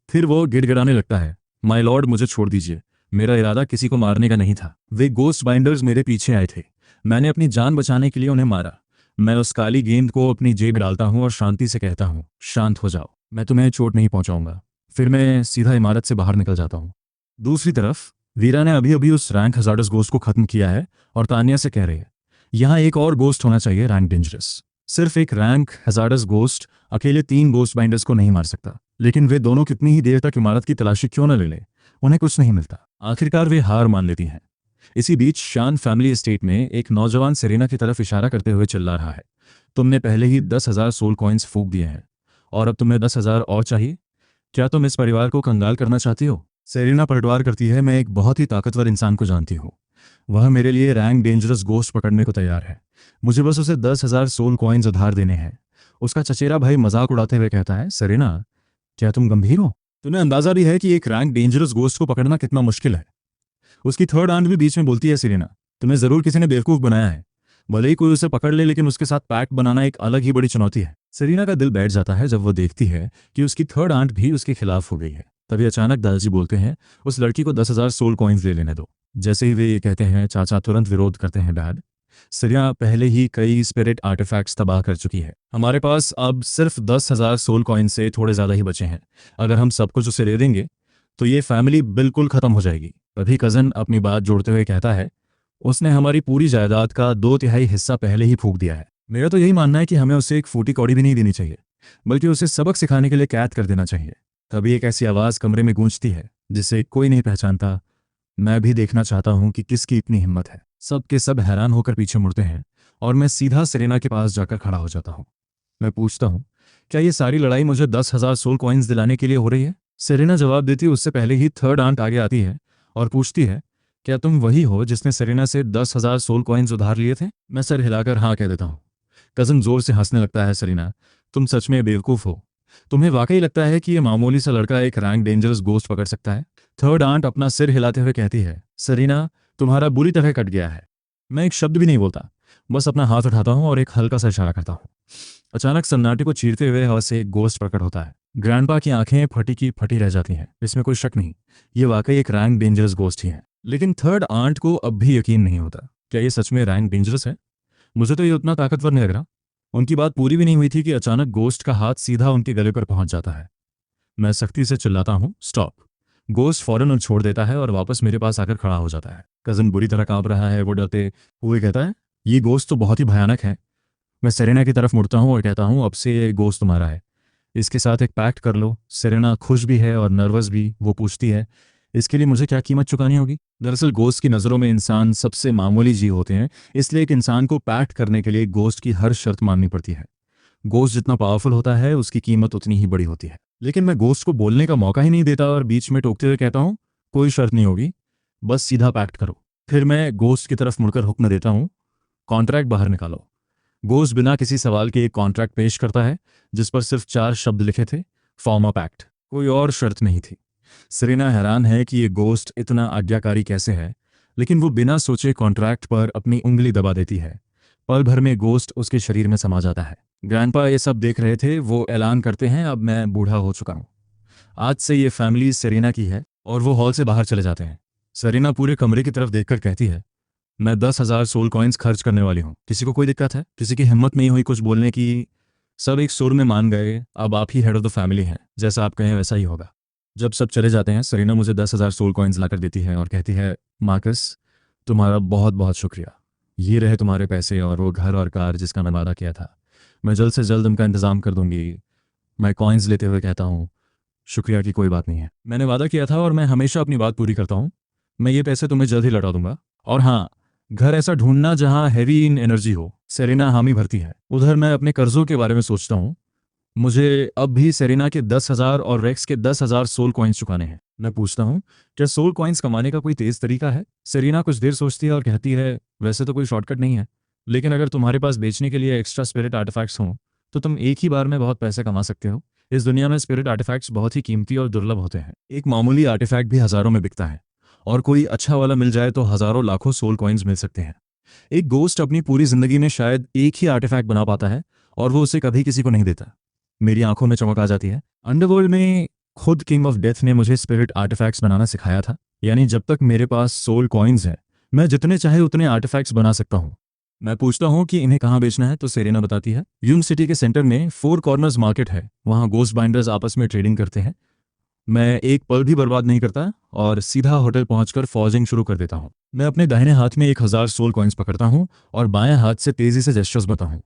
फिर वो गिड़गिड़ाने लगता है, माय लॉर्ड मुझे छोड़ दीजिए, मेरा इरादा किसी को मारने का नहीं था। वे गोस्ट बाइंडर्स मेरे पीछे आए थे। मैंने अपनी जान बचाने के लिए उन्हें मारा। मैं उस काली गेंद को अपनी जेब डालता हूँ और शांति से कहता हूँ, शांत हो जाओ, मैं तुम्हें चोट नहीं पहुंचाऊंगा। फिर मैं सीधा इमारत से बाहर निकल जाता हूँ। दूसरी तरफ वीरा ने अभी अभी उस रैंक हजार्डस गोस्ट को खत्म किया है और तानिया से कह रही है, यहाँ एक और गोस्ट होना चाहिए, रैंक डेंजरस। सिर्फ एक रैंक हजार्डस गोस्ट अकेले 3 गोस्ट बाइंडर्स को नहीं मार सकता। लेकिन वे दोनों कितनी ही देर तक इमारत की तलाशी क्यों न ले लें, उन्हें कुछ नहीं मिलता। आखिरकार वे हार मान लेती हैं। इसी बीच शान फैमिली एस्टेट में एक नौजवान सेरेना की तरफ इशारा करते हुए चिल्ला रहा है, तुमने पहले ही 10,000 सोल कॉइन्स फूंक दिए हैं और अब तुम्हें 10,000 और चाहिए। क्या तुम इस परिवार को कंगाल करना चाहती हो? सेरेना पलटवार करती है, मैं एक बहुत ही ताकतवर इंसान को जानती हूँ। वह मेरे लिए रैंक डेंजरस गोश्त पकड़ने को तैयार है। मुझे बस उसे 10,000 सोल कॉइन्स उधार देने हैं। उसका चचेरा भाई मजाक उड़ाते हुए कहता है, सेरेना क्या तुम गंभीर हो? तुम्हें अंदाजा भी है कि एक रैंक डेंजरस गोश्त को पकड़ना कितना मुश्किल है? उसकी थर्ड आंट भी बीच में बोलती है, सेरेना तुम्हें जरूर किसी ने बेवकूफ बनाया है। भले ही कोई उसे पकड़ ले, लेकिन उसके साथ पैक्ट बनाना एक अलग ही बड़ी चुनौती है। सेरेना का दिल बैठ जाता है जब वो देखती है कि उसकी थर्ड आंट भी उसके खिलाफ हो गई है। तभी अचानक दादाजी बोलते हैं, उस लड़की को 10,000 सोल कॉइन्स ले लेने दो। जैसे ही वे ये कहते हैं, चाचा तुरंत विरोध करते हैं, डैड सेरेना पहले ही कई स्पिरिट आर्टिफैक्ट्स तबाह कर चुकी है। हमारे पास अब सिर्फ 10,000 सोल कॉइन से थोड़े ज़्यादा ही बचे हैं। अगर हम सब कुछ उसे दे देंगे तो ये फैमिली बिल्कुल ख़त्म हो जाएगी। तभी कज़न अपनी बात जोड़ते हुए कहता है, उसने हमारी पूरी जायदाद का 2/3 हिस्सा पहले ही फूंक दिया है। मेरा तो यही मानना है कि हमें उसे एक फूटी कौड़ी भी नहीं देनी चाहिए, बल्कि उसे सबक सिखाने के लिए कैद कर देना चाहिए। तभी एक ऐसी आवाज़ कमरे में गूंजती है जिसे कोई नहीं पहचानता। मैं भी देखना चाहता हूँ कि किसकी इतनी हिम्मत है। सब के सब हैरान होकर पीछे मुड़ते हैं और मैं सीधा सेरेना के पास जाकर खड़ा हो जाता हूँ। मैं पूछता हूँ, क्या ये सारी लड़ाई मुझे 10,000 सोल कॉइन्स दिलाने के लिए हो रही है? सेरेना जवाब देती उससे पहले ही थर्ड आंट आगे आती है और पूछती है, क्या तुम वही हो जिसने सेरेना से 10,000 सोल कॉइन्स उधार लिए थे? मैं सर हिलाकर हाँ कह देता हूँ। कज़न जोर से हंसने लगता है, सेरेना तुम सच में बेवकूफ़ हो। तुम्हें वाकई लगता है कि ये मामूली सा लड़का एक रैंक डेंजरस गोस्ट पकड़ सकता है? थर्ड आंट अपना सिर हिलाते हुए कहती है, सेरेना तुम्हारा बुरी तरह कट गया है। मैं एक शब्द भी नहीं बोलता, बस अपना हाथ उठाता हूँ और एक हल्का सा इशारा करता हूँ। अचानक सन्नाटे को चीरते हुए हवा से एक गोश्त प्रकट होता है। ग्रैंडपा की आंखें फटी की फटी रह जाती हैं। इसमें कोई शक नहीं, ये वाकई एक रैंक डेंजरस गोश्त ही है। लेकिन थर्ड आंट को अब भी यकीन नहीं होता, क्या ये सच में रैंक डेंजरस है? मुझे तो ये उतना ताकतवर नहीं लग रहा। उनकी बात पूरी भी नहीं हुई थी कि अचानक गोश्त का हाथ सीधा उनके गले पर पहुंच जाता है। मैं सख्ती से चिल्लाता हूँ, स्टॉप। गोश्त फौरन उन्हें छोड़ देता है और वापस मेरे पास आकर खड़ा हो जाता है। कज़न बुरी तरह कांप रहा है। वो डरते हुए कहता है, ये गोश्त तो बहुत ही भयानक है। मैं सेरेना की तरफ मुड़ता हूँ और कहता हूँ, अब से ये गोश्त तुम्हारा है, इसके साथ एक पैक्ट कर लो। सेरेना खुश भी है और नर्वस भी। वो पूछती है, इसके लिए मुझे क्या कीमत चुकानी होगी? दरअसल गोश्त की नज़रों में इंसान सबसे मामूली जीव होते हैं, इसलिए एक इंसान को पैक्ट करने के लिए गोश्त की हर शर्त माननी पड़ती है। गोश्त जितना पावरफुल होता है उसकी कीमत उतनी ही बड़ी होती है। लेकिन मैं गोश्त को बोलने का मौका ही नहीं देता और बीच में टोकते हुए कहता हूँ, कोई शर्त नहीं होगी, बस सीधा पैक्ट करो। फिर मैं गोश्त की तरफ मुड़कर हुक्म देता हूँ, कॉन्ट्रैक्ट बाहर निकालो। गोश्त बिना किसी सवाल के एक कॉन्ट्रैक्ट पेश करता है जिस पर सिर्फ 4 शब्द लिखे थे, फॉर्म अ पैक्ट। कोई और शर्त नहीं थी। सेरेना हैरान है कि ये गोश्त इतना आज्ञाकारी कैसे है, लेकिन वो बिना सोचे कॉन्ट्रैक्ट पर अपनी उंगली दबा देती है। पल भर में गोश्त उसके शरीर में समा जाता है। ग्रैंडपा ये सब देख रहे थे। वो ऐलान करते हैं, अब मैं बूढ़ा हो चुका हूँ, आज से ये फैमिली सेरेना की है, और वो हॉल से बाहर चले जाते हैं। सेरेना पूरे कमरे की तरफ देखकर कहती है, मैं 10,000 सोल कॉइन्स खर्च करने वाली हूँ। किसी को कोई दिक्कत है? किसी की हिम्मत नहीं हुई कुछ बोलने की? सब एक सुर में मान गए, अब आप ही हेड ऑफ द फैमिली हैं, जैसा आप कहें वैसा ही होगा। जब सब चले जाते हैं, सेरेना मुझे 10,000 सोल कॉइन्स लाकर देती है और कहती है, मार्कस तुम्हारा बहुत बहुत शुक्रिया। ये रहे तुम्हारे पैसे और वो घर और कार जिसका मैं वादा किया था। मैं जल्द से जल्द उनका इंतज़ाम कर दूंगी। मैं कॉइन्स लेते हुए कहता हूँ, शुक्रिया की कोई बात नहीं है, मैंने वादा किया था और मैं हमेशा अपनी बात पूरी करता हूँ। मैं ये पैसे तुम्हें जल्द ही लौटा दूंगा। और हाँ, घर ऐसा ढूंढना जहाँ हैवी इन एनर्जी हो। सेरेना हामी भरती है। उधर मैं अपने कर्जों के बारे में सोचता हूँ। मुझे अब भी सेरेना के 10,000 और रेक्स के 10,000 सोल कॉइन्स चुकाने हैं। मैं पूछता हूँ, क्या सोल कॉइन्स कमाने का कोई तेज तरीका है? सेरेना कुछ देर सोचती है और कहती है, वैसे तो कोई शॉर्टकट नहीं है, लेकिन अगर तुम्हारे पास बेचने के लिए एक्स्ट्रा स्पिरिट आर्टिफैक्ट्स हों तो तुम एक ही बार में बहुत पैसे कमा सकते हो। इस दुनिया में स्पिरिट आर्टिफैक्ट्स बहुत ही कीमती और दुर्लभ होते हैं। एक मामूली आर्टिफैक्ट भी हज़ारों में बिकता है, और कोई अच्छा वाला मिल जाए तो हज़ारों लाखों सोल कॉइन्स मिल सकते हैं। एक गोस्ट अपनी पूरी जिंदगी में शायद एक ही आर्टिफैक्ट बना पाता है, और वो उसे कभी किसी को नहीं देता। मेरी आंखों में चमक आ जाती है। अंडरवर्ल्ड में खुद किंग ऑफ डेथ ने मुझे स्पिरिट आर्टिफैक्ट्स बनाना सिखाया था। यानी जब तक मेरे पास सोल कॉइन्स हैं, मैं जितने चाहे उतने आर्टिफैक्ट्स बना सकता हूँ। मैं पूछता हूँ कि इन्हें कहाँ बेचना है, तो सेरेना बताती है, यून सिटी के सेंटर में 4 कॉर्नर्स मार्केट है, वहाँ गोस्ट बाइंडर्स आपस में ट्रेडिंग करते हैं। मैं एक पल भी बर्बाद नहीं करता और सीधा होटल पहुंचकर फॉजिंग शुरू कर देता हूँ। मैं अपने दाहिने हाथ में 1,000 सोल कॉइन्स पकड़ता हूँ और बाएं हाथ से तेजी से जेस्चर्स बताता हूँ।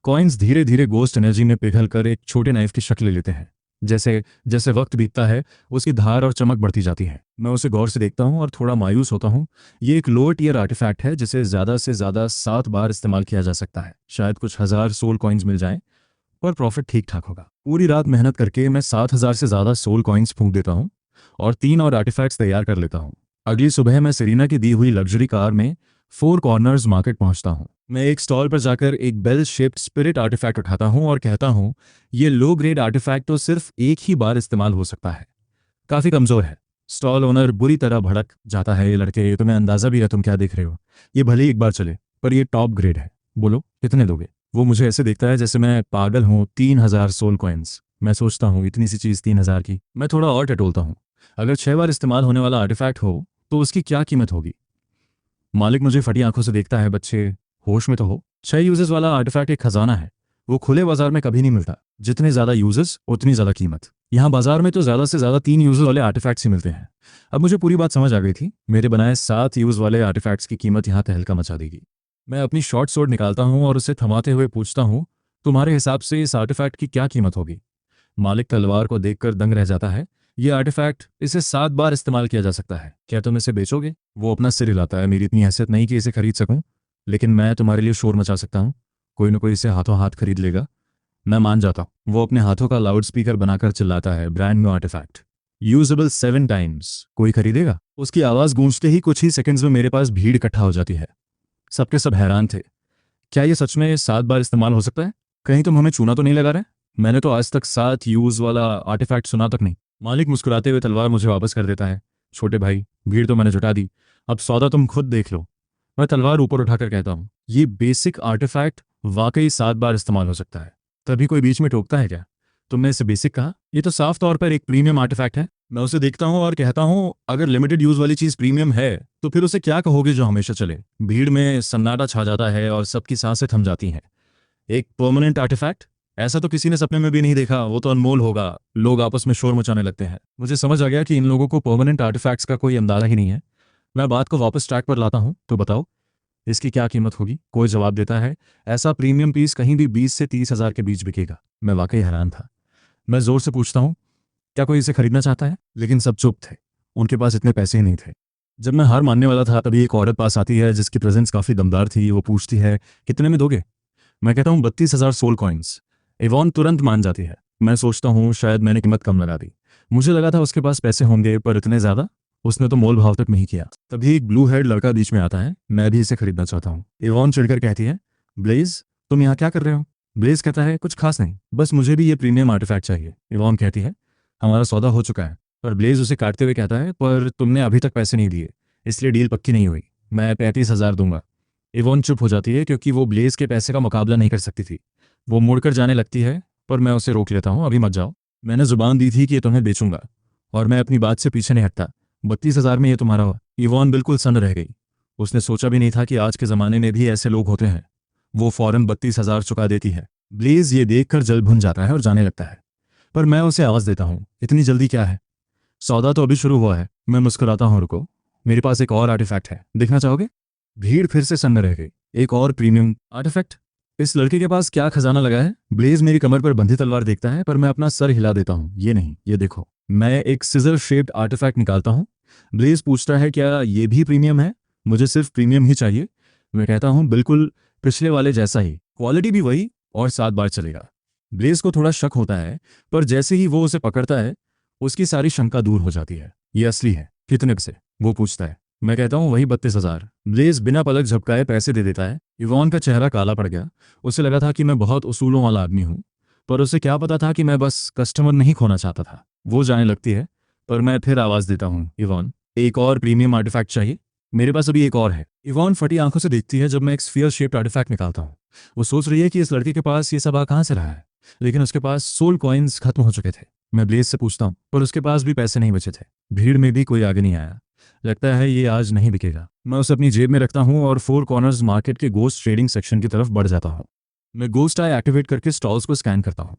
कॉइन्स धीरे धीरे गोस्ट एनर्जी में पिघलकर एक छोटे नाइफ की शक्ल ले लेते हैं। जैसे जैसे वक्त बीतता है, उसकी धार और चमक बढ़ती जाती है। मैं उसे गौर से देखता हूँ और थोड़ा मायूस होता हूँ। ये एक लोअर टियर आर्टिफैक्ट है जिसे ज़्यादा से ज़्यादा 7 बार इस्तेमाल किया जा सकता है। शायद कुछ हज़ार सोल कॉइन्स मिल जाएं, पर प्रॉफिट ठीक ठाक होगा। पूरी रात मेहनत करके मैं 7,000 से ज़्यादा सोल कॉइन्स फूंक देता हूँ और 3 और आर्टिफैक्ट्स तैयार कर लेता हूँ। अगली सुबह मैं सेरेना की दी हुई लग्जरी कार में 4 कॉर्नर्स मार्केट पहुंचता हूँ। मैं एक स्टॉल पर जाकर एक बेल शेप्ड स्पिरिट आर्टिफैक्ट उठाता हूँ और कहता हूँ, ये लो ग्रेड आर्टिफैक्ट तो सिर्फ एक ही बार इस्तेमाल हो सकता है, काफ़ी कमज़ोर है। स्टॉल ओनर बुरी तरह भड़क जाता है, ये लड़के, तुम्हें अंदाज़ा भी है तुम क्या देख रहे हो, ये भले ही एक बार चले, पर ये टॉप ग्रेड है, बोलो कितने दोगे? वो मुझे ऐसे देखता है जैसे मैं पागल हूँ। 3,000 सोल कॉइन्स। मैं सोचता हूँ, इतनी सी चीज़ 3,000 की? मैं थोड़ा और टटोलता हूँ, अगर 6 बार इस्तेमाल होने वाला आर्टिफैक्ट हो तो उसकी क्या कीमत होगी? मालिक मुझे फटी आंखों से देखता है, बच्चे होश में तो हो। 6 यूजर्स वाला आर्टिफैक्ट एक खजाना है, वो खुले बाजार में कभी नहीं मिलता। जितने ज़्यादा यूजर्स उतनी ज़्यादा कीमत। यहाँ बाजार में तो ज़्यादा से ज़्यादा 3 यूजर वाले आर्टिफैक्ट्स ही मिलते हैं। अब मुझे पूरी बात समझ आ गई थी। मेरे बनाए 7 यूज वाले आर्टिफैक्ट्स की कीमत यहाँ तहलका मचा देगी। मैं अपनी शॉर्ट स्वॉर्ड निकालता हूँ और उसे थमाते हुए पूछता हूँ, तुम्हारे हिसाब से इस आर्टिफैक्ट की क्या कीमत होगी? मालिक तलवार को देखकर दंग रह जाता है। ये आर्टिफैक्ट, इसे 7 बार इस्तेमाल किया जा सकता है, क्या तुम इसे बेचोगे? वो अपना सिर हिलाता है। मेरी इतनी हैसियत नहीं कि इसे खरीद सकूं, लेकिन मैं तुम्हारे लिए शोर मचा सकता हूं। कोई ना कोई इसे हाथों हाथ खरीद लेगा। मैं मान जाता हूं। वो अपने हाथों का लाउड स्पीकर बनाकर चिल्लाता है, brand new artifact, usable 7 times, कोई खरीदेगा? उसकी आवाज़ गूंजते ही कुछ ही सेकंड्स में मेरे पास भीड़ इकट्ठा हो जाती है। सबके सब हैरान थे। क्या ये सच में 7 बार इस्तेमाल हो सकता है? कहीं तुम हमें चूना तो नहीं लगा रहे? मैंने तो आज तक 7 यूज वाला आर्टिफैक्ट सुना तक नहीं। मालिक मुस्कुराते हुए तलवार मुझे वापस कर देता है। छोटे भाई, भीड़ तो मैंने जुटा दी, अब सौदा तुम खुद देख लो। मैं तलवार ऊपर उठाकर कहता हूँ, ये बेसिक आर्टिफैक्ट वाकई 7 बार इस्तेमाल हो सकता है। तभी कोई बीच में टोकता है क्या? तुमने इसे बेसिक कहा? ये तो साफ तौर पर एक प्रीमियम आर्टिफैक्ट है। मैं उसे देखता हूँ और कहता हूँ, अगर लिमिटेड यूज वाली चीज प्रीमियम है तो फिर उसे क्या कहोगे जो हमेशा चले? भीड़ में सन्नाटा छा जाता है और सबकी सांसें थम जाती हैं। एक परमानेंट आर्टिफैक्ट? ऐसा तो किसी ने सपने में भी नहीं देखा, वो तो अनमोल होगा। लोग आपस में शोर मचाने लगते हैं। मुझे समझ आ गया कि इन लोगों को परमानेंट आर्टिफैक्ट्स का कोई अंदाजा ही नहीं है। मैं बात को वापस ट्रैक पर लाता हूँ, तो बताओ इसकी क्या कीमत होगी? कोई जवाब देता है, ऐसा प्रीमियम पीस कहीं भी 20 से 30,000 के बीच बिकेगा। मैं वाकई हैरान था। मैं जोर से पूछता हूँ, क्या कोई इसे खरीदना चाहता है? लेकिन सब चुप थे, उनके पास इतने पैसे ही नहीं थे। जब मैं हार मानने वाला था, तभी एक औरत पास आती है जिसकी प्रेजेंस काफ़ी दमदार थी। वो पूछती है, कितने में दोगे? मैं कहता हूँ 32,000 सोल कॉइन्स। इवॉन तुरंत मान जाती है। मैं सोचता हूँ शायद मैंने कीमत कम लगा दी। मुझे लगा था उसके पास पैसे होंगे, पर इतने ज़्यादा? उसने तो मोल भाव तक नहीं किया। तभी एक ब्लू हेड लड़का बीच में आता है। मैं भी इसे खरीदना चाहता हूँ। इवॉन चिढ़कर कहती है, ब्लेज तुम यहाँ क्या कर रहे हो? ब्लेज कहता है, कुछ खास नहीं, बस मुझे भी ये प्रीमियम आर्टिफैक्ट चाहिए। इवॉन कहती है, हमारा सौदा हो चुका है। पर ब्लेज उसे काटते हुए कहता है, पर तुमने अभी तक पैसे नहीं दिए, इसलिए डील पक्की नहीं हुई। मैं 35,000 दूंगा। इवॉन चुप हो जाती है क्योंकि वो ब्लेज के पैसे का मुकाबला नहीं कर सकती थी। वो मुड़कर जाने लगती है, पर मैं उसे रोक लेता हूँ, अभी मत जाओ। मैंने जुबान दी थी कि ये तुम्हें बेचूंगा, और मैं अपनी बात से पीछे नहीं हटता। 32,000 में ये तुम्हारा हुआ। इवॉन बिल्कुल सन्न रह गई। उसने सोचा भी नहीं था कि आज के ज़माने में भी ऐसे लोग होते हैं। वो फौरन 32,000 चुका देती है। ब्लेज ये देखकर जल भुन जाता है और जाने लगता है, पर मैं उसे आवाज़ देता हूँ, इतनी जल्दी क्या है? सौदा तो अभी शुरू हुआ है। मैं मुस्कुराता हूँ, रुको, मेरे पास एक और आर्टिफैक्ट है, देखना चाहोगे? भीड़ फिर से सन्न रह गई। एक और प्रीमियम आर्टिफैक्ट? इस लड़के के पास क्या खजाना लगा है? ब्लेज मेरी कमर पर बंधी तलवार देखता है, पर मैं अपना सर हिला देता हूँ। ये नहीं, ये देखो। मैं एक सिजर शेप्ड आर्टिफैक्ट निकालता हूँ। ब्लेज पूछता है, क्या ये भी प्रीमियम है? मुझे सिर्फ प्रीमियम ही चाहिए। मैं कहता हूँ, बिल्कुल पिछले वाले जैसा ही, क्वालिटी भी वही, और 7 बार चलेगा। ब्लेज को थोड़ा शक होता है, पर जैसे ही वो उसे पकड़ता है, उसकी सारी शंका दूर हो जाती है। ये असली है। कितने से? वो पूछता है। मैं कहता हूँ, वही 32,000। ब्लेज बिना पलक झपकाए पैसे दे देता है। इवॉन का चेहरा काला पड़ गया। उसे लगा था कि मैं बहुत उसूलों वाला आदमी हूँ, पर उसे क्या पता था कि मैं बस कस्टमर नहीं खोना चाहता था। वो जाने लगती है, पर मैं फिर आवाज़ देता हूँ, इवॉन, एक और प्रीमियम आर्टिफैक्ट चाहिए? मेरे पास अभी एक और है। इवॉन फटी आंखों से देखती है जब मैं एक स्फीयर शेप्ड आर्टिफैक्ट निकालता हूँ। वो सोच रही है कि इस लड़के के पास ये सब आ कहाँ से रहा है, लेकिन उसके पास सोल कॉइन्स खत्म हो चुके थे। मैं ब्लेज से पूछता हूँ, पर उसके पास भी पैसे नहीं बचे थे। भीड़ में भी कोई आगे नहीं आया। लगता है ये आज नहीं बिकेगा। मैं उसे अपनी जेब में रखता हूँ और फोर कॉर्नर्स मार्केट के गोस्ट ट्रेडिंग सेक्शन की तरफ बढ़ जाता हूँ। मैं गोस्ट आई एक्टिवेट करके स्टॉल्स को स्कैन करता हूँ।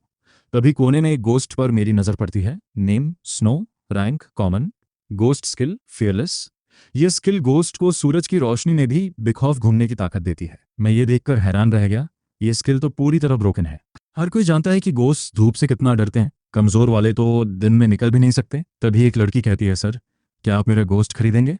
तभी कोने में एक गोस्ट पर मेरी नज़र पड़ती है। Name snow, rank common, ghost skill fearless. ये स्किल गोस्ट को सूरज की रोशनी में भी बेखौफ घूमने की ताकत देती है। मैं ये देखकर हैरान रह गया। ये स्किल तो पूरी तरह ब्रोकन है। हर कोई जानता है कि गोस्ट धूप से कितना डरते हैं। कमज़ोर वाले तो दिन में निकल भी नहीं सकते। तभी एक लड़की कहती है, सर, क्या आप मेरा गोस्ट खरीदेंगे?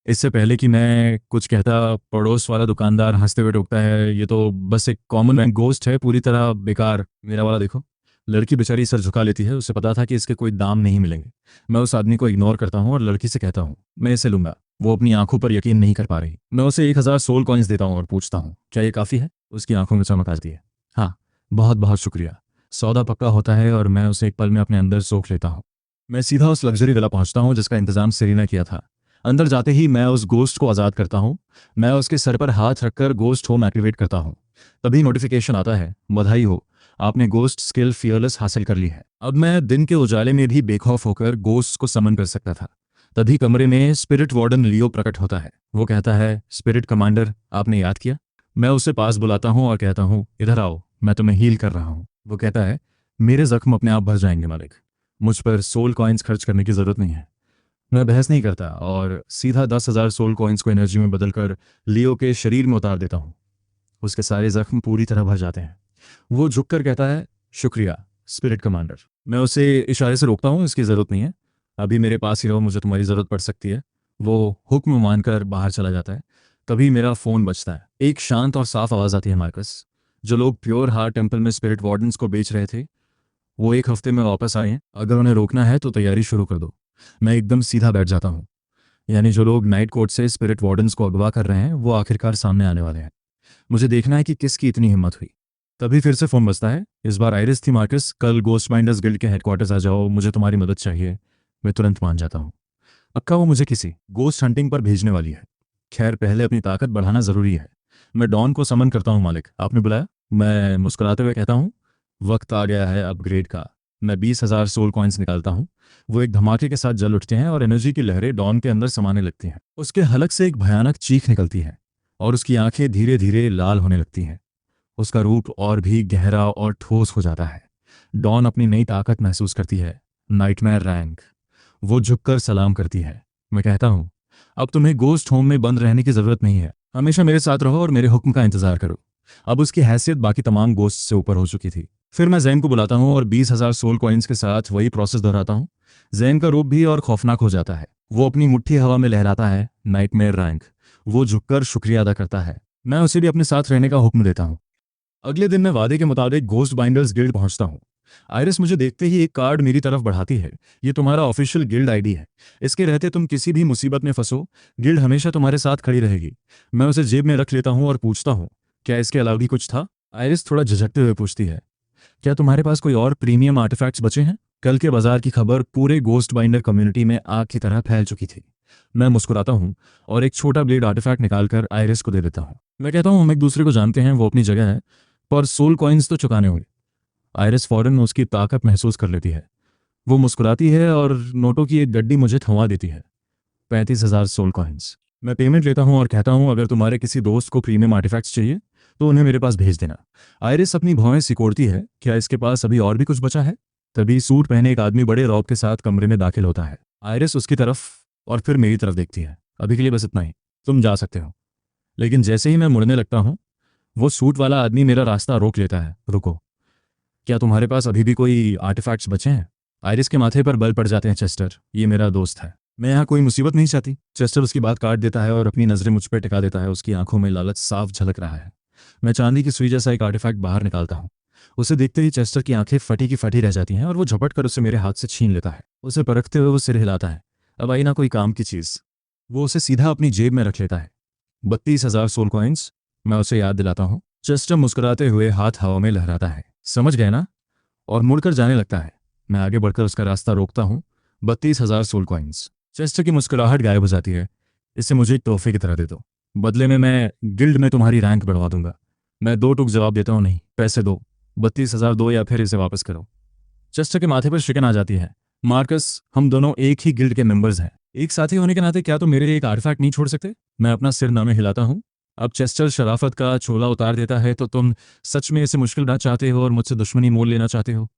इससे पहले कि मैं कुछ कहता, पड़ोस वाला दुकानदार हंसते हुए टोकता है, ये तो बस एक कॉमन मैन गोस्ट है, पूरी तरह बेकार। मेरा वाला देखो। लड़की बेचारी सर झुका लेती है। उसे पता था कि इसके कोई दाम नहीं मिलेंगे। मैं उस आदमी को इग्नोर करता हूँ और लड़की से कहता हूँ, मैं इसे लूंगा। वो अपनी आंखों पर यकीन नहीं कर पा रही। मैं उसे 1,000 सोल कॉइन्स देता हूँ और पूछता हूँ, क्या ये काफ़ी है? उसकी आंखों में चमक आती है। हाँ, बहुत बहुत शुक्रिया। सौदा पक्का होता है और मैं उसे एक पल में अपने अंदर सोख लेता हूँ। मैं सीधा उस लग्जरी विला पहुंचता हूँ जिसका इंतजाम सेरिना किया था। अंदर जाते ही मैं उस गोस्ट को आज़ाद करता हूँ। मैं उसके सर पर हाथ रखकर गोस्ट होम एक्टिवेट करता हूँ। तभी नोटिफिकेशन आता है, बधाई हो, आपने गोस्ट स्किल फियरलेस हासिल कर ली है। अब मैं दिन के उजाले में भी बेखौफ होकर गोस्ट को समन कर सकता था। तभी कमरे में स्पिरिट वार्डन लियो प्रकट होता है। वो कहता है, स्पिरिट कमांडर, आपने याद किया? मैं उसे पास बुलाता हूँ और कहता हूँ, इधर आओ, मैं तुम्हें हील कर रहा हूँ। वो कहता है, मेरे जख्म अपने आप भर जाएंगे मालिक, मुझ पर सोल कॉइन्स खर्च करने की ज़रूरत नहीं है। मैं बहस नहीं करता और सीधा 10,000 सोल कॉइन्स को एनर्जी में बदलकर लियो के शरीर में उतार देता हूँ। उसके सारे जख्म पूरी तरह भर जाते हैं। वो झुककर कहता है, शुक्रिया स्पिरिट कमांडर। मैं उसे इशारे से रोकता हूँ, इसकी ज़रूरत नहीं है, अभी मेरे पास ही रहो, मुझे तुम्हारी ज़रूरत पड़ सकती है। वो हुक्म मानकर बाहर चला जाता है। तभी मेरा फ़ोन बजता है। एक शांत और साफ आवाज़ आती है, मार्कस, जो लोग प्योर हार्ट टेम्पल में स्पिरिट वार्डन्स को बेच रहे थे, वो 1 हफ्ते में वापस आए हैं। अगर उन्हें रोकना है तो तैयारी शुरू कर दो। मैं एकदम सीधा बैठ जाता हूँ। यानी जो लोग नाइट कोर्ट से स्पिरिट वार्डन्स को अगवा कर रहे हैं, वो आखिरकार सामने आने वाले हैं। मुझे देखना है कि किसकी इतनी हिम्मत हुई। तभी फिर से फ़ोन बजता है। इस बार आयरिस थी। मार्कस, कल गोस्ट माइंडर्स गिल्ड के हेडक्वार्टर्स आ जाओ, मुझे तुम्हारी मदद चाहिए। मैं तुरंत मान जाता हूँ। अक्का वो मुझे किसी गोस्ट हंटिंग पर भेजने वाली है। खैर, पहले अपनी ताकत बढ़ाना ज़रूरी है। मैं डॉन को समन करता हूँ। मालिक, आपने बुलाया? मैं मुस्कुराते हुए कहता हूँ, वक्त आ गया है अपग्रेड का। मैं 20,000 सोल कॉइन्स निकालता हूँ। वो एक धमाके के साथ जल उठते हैं और एनर्जी की लहरें डॉन के अंदर समाने लगती हैं। उसके हलक से एक भयानक चीख निकलती है और उसकी आंखें धीरे धीरे लाल होने लगती हैं। उसका रूप और भी गहरा और ठोस हो जाता है। डॉन अपनी नई ताकत महसूस करती है, नाइटमेयर रैंक। वो झुककर सलाम करती है। मैं कहता हूँ, अब तुम्हें गोस्ट होम में बंद रहने की ज़रूरत नहीं है। हमेशा मेरे साथ रहो और मेरे हुक्म का इंतज़ार करो। अब उसकी हैसियत बाकी तमाम गोस्ट से ऊपर हो चुकी थी। फिर मैं जैन को बुलाता हूँ और 20,000 सोल कॉइन्स के साथ वही प्रोसेस दोहराता हूँ। जैन का रूप भी और खौफनाक हो जाता है। वो अपनी मुट्ठी हवा में लहराता है, नाइटमेयर रैंक। वो झुककर शुक्रिया अदा करता है। मैं उसे भी अपने साथ रहने का हुक्म देता हूँ। अगले दिन मैं वादे के मुताबिक गोस्ट बाइंडर्स गिल्ड पहुंचता हूँ। आयरिस मुझे देखते ही एक कार्ड मेरी तरफ बढ़ाती है। ये तुम्हारा ऑफिशियल गिल्ड आईडी है। इसके रहते तुम किसी भी मुसीबत में फंसो, गिल्ड हमेशा तुम्हारे साथ खड़ी रहेगी। मैं उसे जेब में रख लेता हूँ और पूछता हूँ, क्या इसके अलावा भी कुछ था? आयरिस थोड़ा झिझकते हुए पूछती है, क्या तुम्हारे पास कोई और प्रीमियम आर्टिफैक्ट्स बचे हैं? कल के बाजार की खबर पूरे गोस्ट बाइंडर कम्युनिटी में आग की तरह फैल चुकी थी। मैं मुस्कुराता हूँ और एक छोटा ब्लेड आर्टिफैक्ट निकालकर आयरिस को दे देता हूँ। मैं कहता हूँ, हम एक दूसरे को जानते हैं, वो अपनी जगह है, पर सोल कॉइन्स तो चुकाने होंगे। आयरिस फौरन उसकी ताकत महसूस कर लेती है। वो मुस्कुराती है और नोटों की एक गड्डी मुझे थमा देती है। 35,000 सोल कॉइन्स। मैं पेमेंट लेता हूँ और कहता हूँ, अगर तुम्हारे किसी दोस्त को प्रीमियम आर्टिफैक्ट्स चाहिए तो उन्हें मेरे पास भेज देना। आयरिस अपनी भौहें सिकोड़ती है, क्या इसके पास अभी और भी कुछ बचा है? तभी सूट पहने एक आदमी बड़े रौब के साथ कमरे में दाखिल होता है। आयरिस उसकी तरफ और फिर मेरी तरफ देखती है। अभी के लिए बस इतना ही, तुम जा सकते हो। लेकिन जैसे ही मैं मुड़ने लगता हूँ, वो सूट वाला आदमी मेरा रास्ता रोक लेता है। रुको, क्या तुम्हारे पास अभी भी कोई आर्टिफैक्ट्स बचे हैं? आयरिस के माथे पर बल पड़ जाते हैं। चेस्टर, ये मेरा दोस्त है, मैं यहाँ कोई मुसीबत नहीं चाहती। चेस्टर उसकी बात काट देता है और अपनी नज़रें मुझ पर टिका देता है। उसकी आंखों में लालच साफ झलक रहा है। मैं चांदी की सुई जैसा एक आर्टिफैक्ट बाहर निकालता हूँ। उसे देखते ही चेस्टर की आंखें फटी की फटी रह जाती हैं और वो झपट कर उसे मेरे हाथ से छीन लेता है। उसे परखते हुए वो सिर हिलाता है। अब आई ना कोई काम की चीज़। वो उसे सीधा अपनी जेब में रख लेता है। 32,000 सोल कॉइन्स, मैं उसे याद दिलाता हूँ। चेस्टर मुस्कुराते हुए हाथ हवा में लहराता है। समझ गए ना? और मुड़कर जाने लगता है। मैं आगे बढ़कर उसका रास्ता रोकता हूँ। 32,000 सोल कॉइन्स। चेस्टर की मुस्कुराहट गायब हो जाती है। इसे मुझे एक तोहफे की तरह दे दो, बदले में मैं गिल्ड में तुम्हारी रैंक बढ़वा दूंगा। मैं दो टूक जवाब देता हूँ, नहीं, पैसे दो। 32,000 दो या फिर इसे वापस करो। चेस्टर के माथे पर शिकन आ जाती है। मार्कस, हम दोनों एक ही गिल्ड के मेंबर्स हैं। एक साथी होने के नाते क्या तुम मेरे लिए एक आर्टिफैक्ट नहीं छोड़ सकते? मैं अपना सिर नामे हिलाता हूँ। अब चेस्टर शराफत का छोला उतार देता है। तो तुम सच में इसे मुश्किल बनाना चाहते हो और मुझसे दुश्मनी मोल लेना चाहते हो?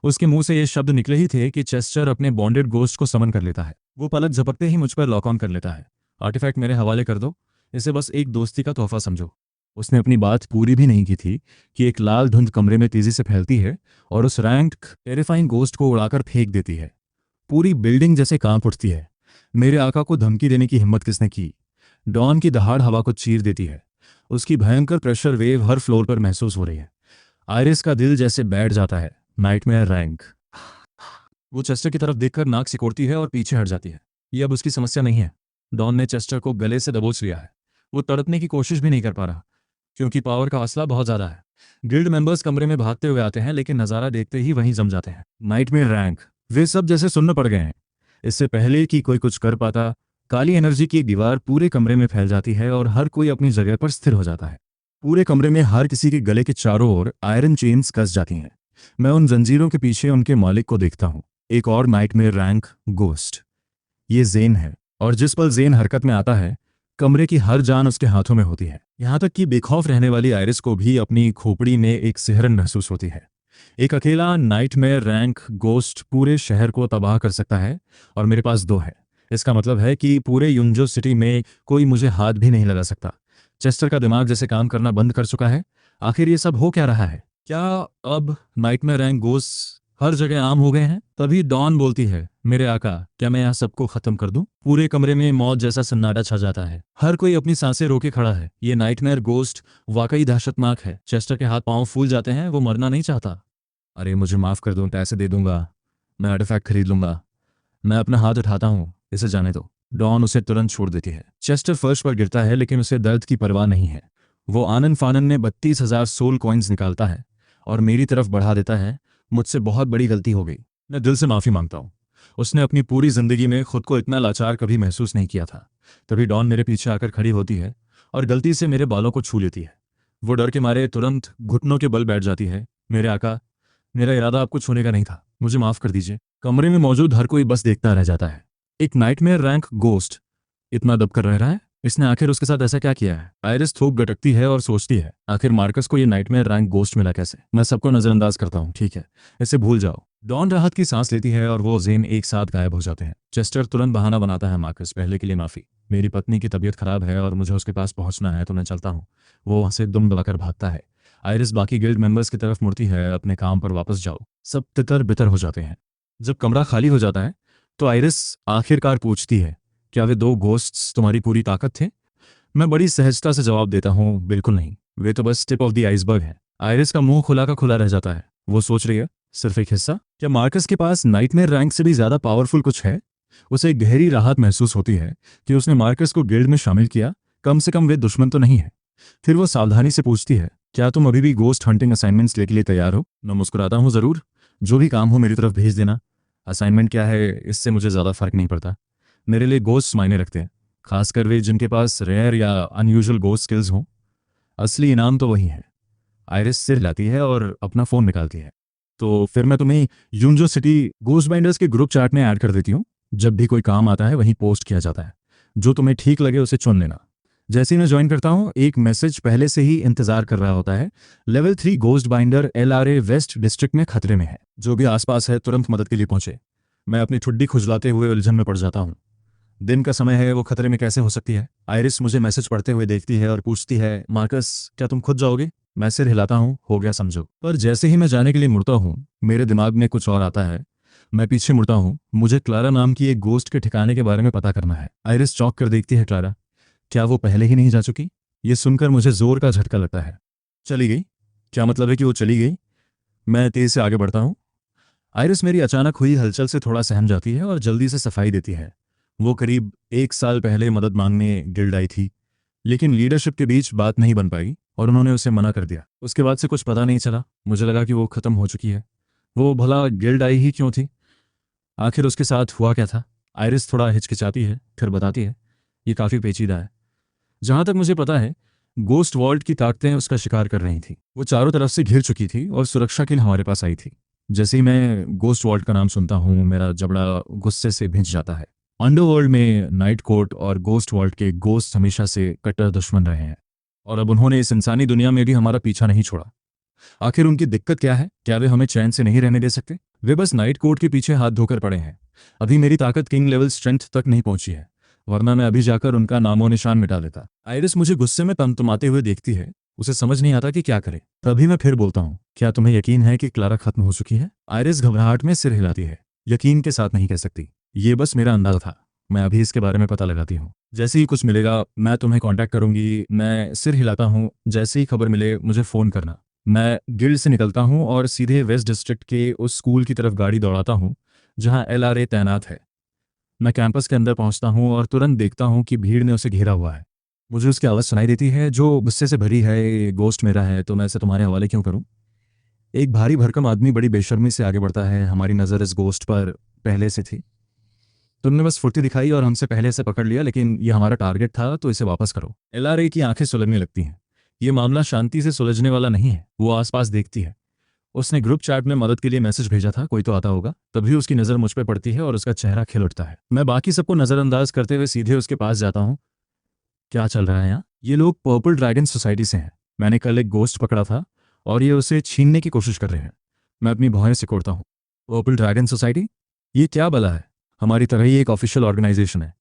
उसके मुंह से ये शब्द निकले ही थे कि चेस्टर अपने बॉन्डेड गोस्ट को समन कर लेता है। वो पलक झपकते ही मुझ पर लॉक ऑन कर लेता है। आर्टिफैक्ट मेरे हवाले कर दो, इसे बस एक दोस्ती का तोहफा समझो। उसने अपनी बात पूरी भी नहीं की थी कि एक लाल धुंध कमरे में तेजी से फैलती है और उस रैंक टेरिफाइंग गोस्ट को उड़ाकर फेंक देती है। पूरी बिल्डिंग जैसे कांप उठती है। मेरे आका को धमकी देने की हिम्मत किसने की? डॉन की दहाड़ हवा को चीर देती है। उसकी भयंकर प्रेशर वेव हर फ्लोर पर महसूस हो रही है। आयरिस का दिल जैसे बैठ जाता है। Nightmare rank. वो चेस्टर की तरफ देखकर नाक सिकोड़ती है और पीछे हट जाती है। ये अब उसकी समस्या नहीं है। डॉन ने चेस्टर को गले से दबोच लिया है। वो तड़पने की कोशिश भी नहीं कर पा रहा, क्योंकि पावर का असला बहुत ज्यादा है। गिल्ड मेंबर्स कमरे में भागते हुए आते हैं, लेकिन नजारा देखते ही वहीं जम जाते हैं। Nightmare rank. वे सब जैसे सुन्न पड़ गए हैं। इससे पहले कि कोई कुछ कर पाता, काली एनर्जी की एक दीवार पूरे कमरे में फैल जाती है और हर कोई अपनी जगह पर स्थिर हो जाता है। पूरे कमरे में हर किसी के गले के चारों ओर आयरन चेन्स कस जाती हैं। मैं उन जंजीरों के पीछे उनके मालिक को देखता हूँ। एक और नाइटमेयर रैंक गोस्ट। ये जेन है, और जिस पल जेन हरकत में आता है, कमरे की हर जान उसके हाथों में होती है। यहाँ तक कि बेखौफ रहने वाली आयरिस को भी अपनी खोपड़ी में एक सिहरन महसूस होती है। एक अकेला नाइटमेयर रैंक गोस्ट पूरे शहर को तबाह कर सकता है, और मेरे पास दो है। इसका मतलब है कि पूरे यूंजो सिटी में कोई मुझे हाथ भी नहीं लगा सकता। चेस्टर का दिमाग जैसे काम करना बंद कर चुका है। आखिर ये सब हो क्या रहा है? क्या अब नाइटमेयर रैंक गोस्ट हर जगह आम हो गए हैं? तभी डॉन बोलती है, मेरे आका, क्या मैं यहाँ सबको खत्म कर दूं? पूरे कमरे में मौत जैसा सन्नाटा छा जाता है। हर कोई अपनी सांसें रोके खड़ा है। ये नाइटमेयर गोस्ट वाकई दहशतनाक है। चेस्टर के हाथ पांव फूल जाते हैं। वो मरना नहीं चाहता। अरे मुझे माफ कर दो, पैसे दे दूंगा, मैं आर्टिफैक्ट खरीद लूंगा। मैं अपना हाथ उठाता हूँ, इसे जाने दो। डॉन उसे तुरंत छोड़ देती है। चेस्टर फर्श पर गिरता है, लेकिन उसे दर्द की परवाह नहीं है। वो आनन फानन में 32,000 सोल कॉइन्स निकालता है और मेरी तरफ बढ़ा देता है। मुझसे बहुत बड़ी गलती हो गई, मैं दिल से माफी मांगता हूँ। उसने अपनी पूरी जिंदगी में खुद को इतना लाचार कभी महसूस नहीं किया था। तभी डॉन मेरे पीछे आकर खड़ी होती है और गलती से मेरे बालों को छू लेती है। वो डर के मारे तुरंत घुटनों के बल बैठ जाती है। मेरे आका, मेरा इरादा आपको छूने का नहीं था, मुझे माफ कर दीजिए। कमरे में मौजूद हर कोई बस देखता रह जाता है। एक नाइटमेयर रैंक गोस्ट इतना दब कर रह रहा है? इसने आखिर उसके साथ ऐसा क्या किया है? आयरिस थूक गटकती है और सोचती है, आखिर मार्कस को ये नाइटमेयर रैंक गोस्ट मिला कैसे? मैं सबको नजरअंदाज करता हूँ, ठीक है, इसे भूल जाओ। डॉन राहत की सांस लेती है और वो जेन एक साथ गायब हो जाते हैं। चेस्टर तुरंत बहाना बनाता है, मार्कस, पहले के लिए माफी। मेरी पत्नी की तबीयत खराब है और मुझे उसके पास पहुंचना है, तो मैं चलता हूँ। वो वहां से दुम दबाकर भागता है। आयरिस बाकी गिल्ड मेंबर्स की तरफ मुड़ती है, अपने काम पर वापस जाओ। सब तितर बितर हो जाते हैं। जब कमरा खाली हो जाता है तो आयरिस आखिरकार पूछती है, क्या वे दो गोस्ट्स तुम्हारी पूरी ताकत थे? मैं बड़ी सहजता से जवाब देता हूँ, बिल्कुल नहीं, वे तो बस टिप ऑफ द आइसबर्ग है। आयरिस का मुंह खुला का खुला रह जाता है। वो सोच रही है, सिर्फ एक हिस्सा? क्या मार्कस के पास नाइटमेयर रैंक से भी ज्यादा पावरफुल कुछ है? उसे एक गहरी राहत महसूस होती है कि उसने मार्कस को गिल्ड में शामिल किया। कम से कम वे दुश्मन तो नहीं है। फिर वो सावधानी से पूछती है, क्या तुम अभी भी गोस्ट हंटिंग असाइनमेंट्स लेने के लिए तैयार हो? मैं मुस्कुराता हूँ, जरूर, जो भी काम हो मेरी तरफ भेज देना। असाइनमेंट क्या है, इससे मुझे ज़्यादा फर्क नहीं पड़ता। मेरे लिए गोस्ट मायने रखते हैं, खासकर वे जिनके पास रेयर या अनयूजुअल गोस्ट स्किल्स हों। असली इनाम तो वही है। आयरिस सिर हिलाती है और अपना फ़ोन निकालती है। तो फिर मैं तुम्हें यूंजो सिटी गोस्ट बाइंडर्स के ग्रुप चैट में ऐड कर देती हूँ। जब भी कोई काम आता है वहीं पोस्ट किया जाता है। जो तुम्हें ठीक लगे उसे चुन लेना। जैसे ही मैं ज्वाइन करता हूँ, एक मैसेज पहले से ही इंतजार कर रहा होता है, level 3 ghost binder LRA waste district में खतरे में है। जो भी आसपास है तुरंत मदद के लिए पहुंचे। मैं अपनी ठुड्डी खुजलाते हुए उलझन में पड़ जाता हूँ। दिन का समय है, वो खतरे में कैसे हो सकती है? आयरिस मुझे मैसेज पढ़ते हुए देखती है और पूछती है, मार्कस क्या तुम खुद जाओगे? मैं सिर हिलाता हूँ, हो गया समझो। पर जैसे ही मैं जाने के लिए मुड़ता हूँ, मेरे दिमाग में कुछ और आता है। मैं पीछे मुड़ता हूँ, मुझे क्लारा नाम की एक गोस्ट के ठिकाने के बारे में पता करना है। आयरिस चौंक कर देखती है, क्लारा? क्या वो पहले ही नहीं जा चुकी? ये सुनकर मुझे जोर का झटका लगता है। चली गई? क्या मतलब है कि वो चली गई? मैं तेज से आगे बढ़ता हूँ। आयरिस मेरी अचानक हुई हलचल से थोड़ा सहम जाती है और जल्दी से सफाई देती है। वो करीब 1 साल पहले मदद मांगने गिल्ड आई थी, लेकिन लीडरशिप के बीच बात नहीं बन पाई और उन्होंने उसे मना कर दिया। उसके बाद से कुछ पता नहीं चला। मुझे लगा कि वो खत्म हो चुकी है। वो भला गिल्ड आई ही क्यों थी? आखिर उसके साथ हुआ क्या था? आयरिस थोड़ा हिचकिचाती है, फिर बताती है, ये काफ़ी पेचीदा है। जहां तक मुझे पता है, गोस्ट वॉल्ट की ताकतें उसका शिकार कर रही थी। वो चारों तरफ से घिर चुकी थी और सुरक्षा के लिए हमारे पास आई थी। जैसे ही मैं गोस्ट वॉल्ट का नाम सुनता हूँ, मेरा जबड़ा गुस्से से भिंच जाता है। अंडरवर्ल्ड में नाइट कोर्ट और गोस्ट वॉल्ट के गोस्ट हमेशा से कट्टर दुश्मन रहे हैं, और अब उन्होंने इस इंसानी दुनिया में भी हमारा पीछा नहीं छोड़ा। आखिर उनकी दिक्कत क्या है? क्या वे हमें चैन से नहीं रहने दे सकते? वे बस नाइट कोर्ट के पीछे हाथ धोकर पड़े हैं। अभी मेरी ताकत किंग लेवल स्ट्रेंथ तक नहीं पहुंची है, वरना मैं अभी जाकर उनका नामो निशान मिटा देता। आयरिस मुझे गुस्से में तमतमाते हुए देखती है। उसे समझ नहीं आता कि क्या करे। तभी मैं फिर बोलता हूँ, क्या तुम्हें यकीन है कि क्लारा खत्म हो चुकी है? आयरिस घबराहट में सिर हिलाती है। यकीन के साथ नहीं कह सकती, ये बस मेरा अंदाजा था। मैं अभी इसके बारे में पता लगाती हूँ। जैसे ही कुछ मिलेगा मैं तुम्हें कांटेक्ट करूंगी। मैं सिर हिलाता हूँ। जैसे ही खबर मिले मुझे फ़ोन करना। मैं गिल्ड से निकलता हूँ और सीधे वेस्ट डिस्ट्रिक्ट के उस स्कूल की तरफ गाड़ी दौड़ाता हूँ जहाँ एलआरए तैनात है। मैं कैंपस के अंदर पहुँचता हूँ और तुरंत देखता हूँ कि भीड़ ने उसे घेरा हुआ है। मुझे उसकी आवाज़ सुनाई देती है जो गुस्से से भरी है, ये गोस्ट मेरा है तो मैं इसे तुम्हारे हवाले क्यों करूँ? एक भारी भरकम आदमी बड़ी बेशर्मी से आगे बढ़ता है। हमारी नज़र इस गोस्ट पर पहले से थी। तुमने बस फुर्ती दिखाई और हमसे पहले से पकड़ लिया, लेकिन ये हमारा टारगेट था तो इसे वापस करो। एलआरए की आंखें सुलगने लगती हैं। ये मामला शांति से सुलझने वाला नहीं है। वो आसपास देखती है। उसने ग्रुप चैट में मदद के लिए मैसेज भेजा था, कोई तो आता होगा। तभी उसकी नज़र मुझ पर पड़ती है और उसका चेहरा खिल उठता है। मैं बाकी सबको नज़रअंदाज करते हुए सीधे उसके पास जाता हूँ। क्या चल रहा है यहाँ? ये लोग पर्पल ड्रैगन सोसाइटी से हैं। मैंने कल एक गोस्ट पकड़ा था और ये उसे छीनने की कोशिश कर रहे हैं। मैं अपनी भौहें सिकोड़ता हूँ। Purple dragon society? ये क्या बला है? हमारी तरह ही एक ऑफिशियल ऑर्गेनाइजेशन है।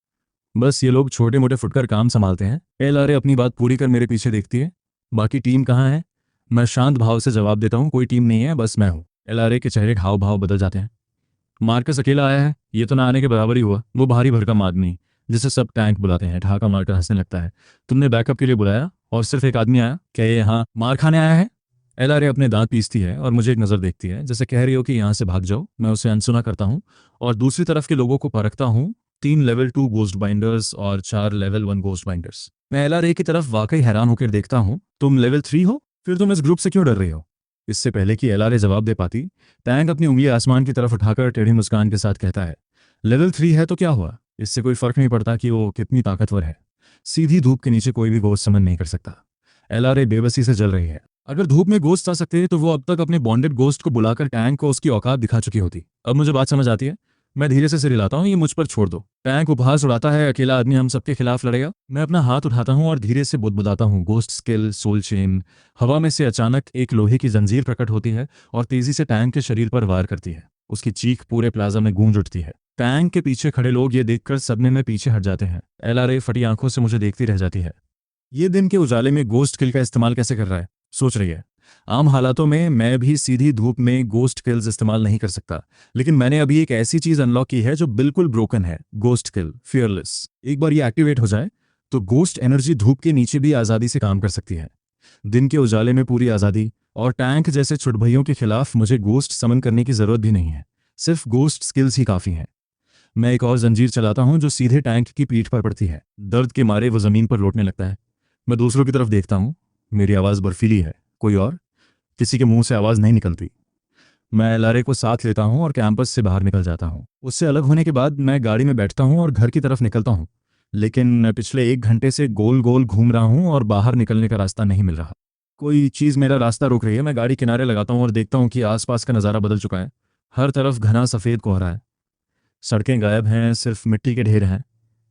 बस ये लोग छोटे मोटे फुटकर काम संभालते हैं। एलआरए अपनी बात पूरी कर मेरे पीछे देखती है। बाकी टीम कहाँ है? मैं शांत भाव से जवाब देता हूँ, कोई टीम नहीं है, बस मैं हूँ। एलआरए के चेहरे हाव भाव बदल जाते हैं। मार्कस अकेला आया है? ये तो ना आने के बराबर ही हुआ। वो भारी भरकम आदमी जिसे सब टैंक बुलाते हैं ठहाका मारकर हंसने लगता है। तुमने बैकअप के लिए बुलाया और सिर्फ एक आदमी आया? क्या ये यहाँ मार खाने आया है? एलआरए अपने दांत पीसती है और मुझे एक नज़र देखती है, जैसे कह रही हो कि यहाँ से भाग जाओ। मैं उसे अनसुना करता हूँ और दूसरी तरफ के लोगों को परखता हूँ। 3 लेवल 2 गोस्ट बाइंडर्स और 4 लेवल 1 गोस्ट बाइंडर्स। मैं एलआरए की तरफ वाकई हैरान होकर देखता हूँ। तुम लेवल 3 हो? फिर तुम इस ग्रुप से क्यों डर रही हो? इससे पहले कि एलआरए जवाब दे पाती, टैंक अपनी उंगली आसमान की तरफ उठाकर टेढ़ी मुस्कान के साथ कहता है, लेवल 3 है तो क्या हुआ? इससे कोई फर्क नहीं पड़ता कि वो कितनी ताकतवर है। सीधी धूप के नीचे कोई भी गोश्त समन नहीं कर सकता। एलआरए बेबसी से जल रही है। अगर धूप में गोश्त आ सकते तो वो अब तक अपने बॉन्डेड गोश्त को बुलाकर टैंक को उसकी औकात दिखा चुकी होती। अब मुझे बात समझ आती है। मैं धीरे से सिर हिलाता हूँ, ये मुझ पर छोड़ दो। टैंक उपहास उड़ाता है, अकेला आदमी हम सबके खिलाफ लड़ेगा। मैं अपना हाथ उठाता हूँ और धीरे से बुदबुदाता हूँ, गोस्ट स्किल सोल चेन। हवा में से अचानक एक लोहे की जंजीर प्रकट होती है और तेजी से टैंक के शरीर पर वार करती है। उसकी चीख पूरे प्लाजा में गूंज उठती है। टैंक के पीछे खड़े लोग ये देखकर सदमे में पीछे हट जाते हैं। एलआरए फटी आंखों से मुझे देखती रह जाती है। ये दिन के उजाले में गोस्ट किल का इस्तेमाल कैसे कर रहा है, सोच रही है। आम हालातों में मैं भी सीधी धूप में गोस्ट किल्स इस्तेमाल नहीं कर सकता, लेकिन मैंने अभी एक ऐसी चीज अनलॉक की है जो बिल्कुल ब्रोकन है, गोस्ट किल फियरलेस। एक बार ये एक्टिवेट हो जाए तो गोस्ट एनर्जी धूप के नीचे भी आज़ादी से काम कर सकती है। दिन के उजाले में पूरी आज़ादी, और टैंक जैसे छुटभइयों के खिलाफ मुझे गोस्ट समन करने की जरूरत भी नहीं है। सिर्फ गोस्ट स्किल्स ही काफ़ी हैं। मैं एक और जंजीर चलाता हूं जो सीधे टैंक की पीठ पर पड़ती है। दर्द के मारे वो जमीन पर लौटने लगता है। मैं दूसरों की तरफ देखता हूं। मेरी आवाज़ बर्फीली है। कोई और? किसी के मुंह से आवाज़ नहीं निकलती। मैं एलआरए को साथ लेता हूं और कैंपस से बाहर निकल जाता हूं। उससे अलग होने के बाद मैं गाड़ी में बैठता हूं और घर की तरफ निकलता हूं, लेकिन पिछले 1 घंटे से गोल गोल घूम रहा हूं और बाहर निकलने का रास्ता नहीं मिल रहा। कोई चीज़ मेरा रास्ता रोक रही है। मैं गाड़ी किनारे लगाता हूं और देखता हूं कि आसपास का नज़ारा बदल चुका है। हर तरफ घना सफ़ेद कोहरा है। सड़कें गायब हैं, सिर्फ मिट्टी के ढेर हैं।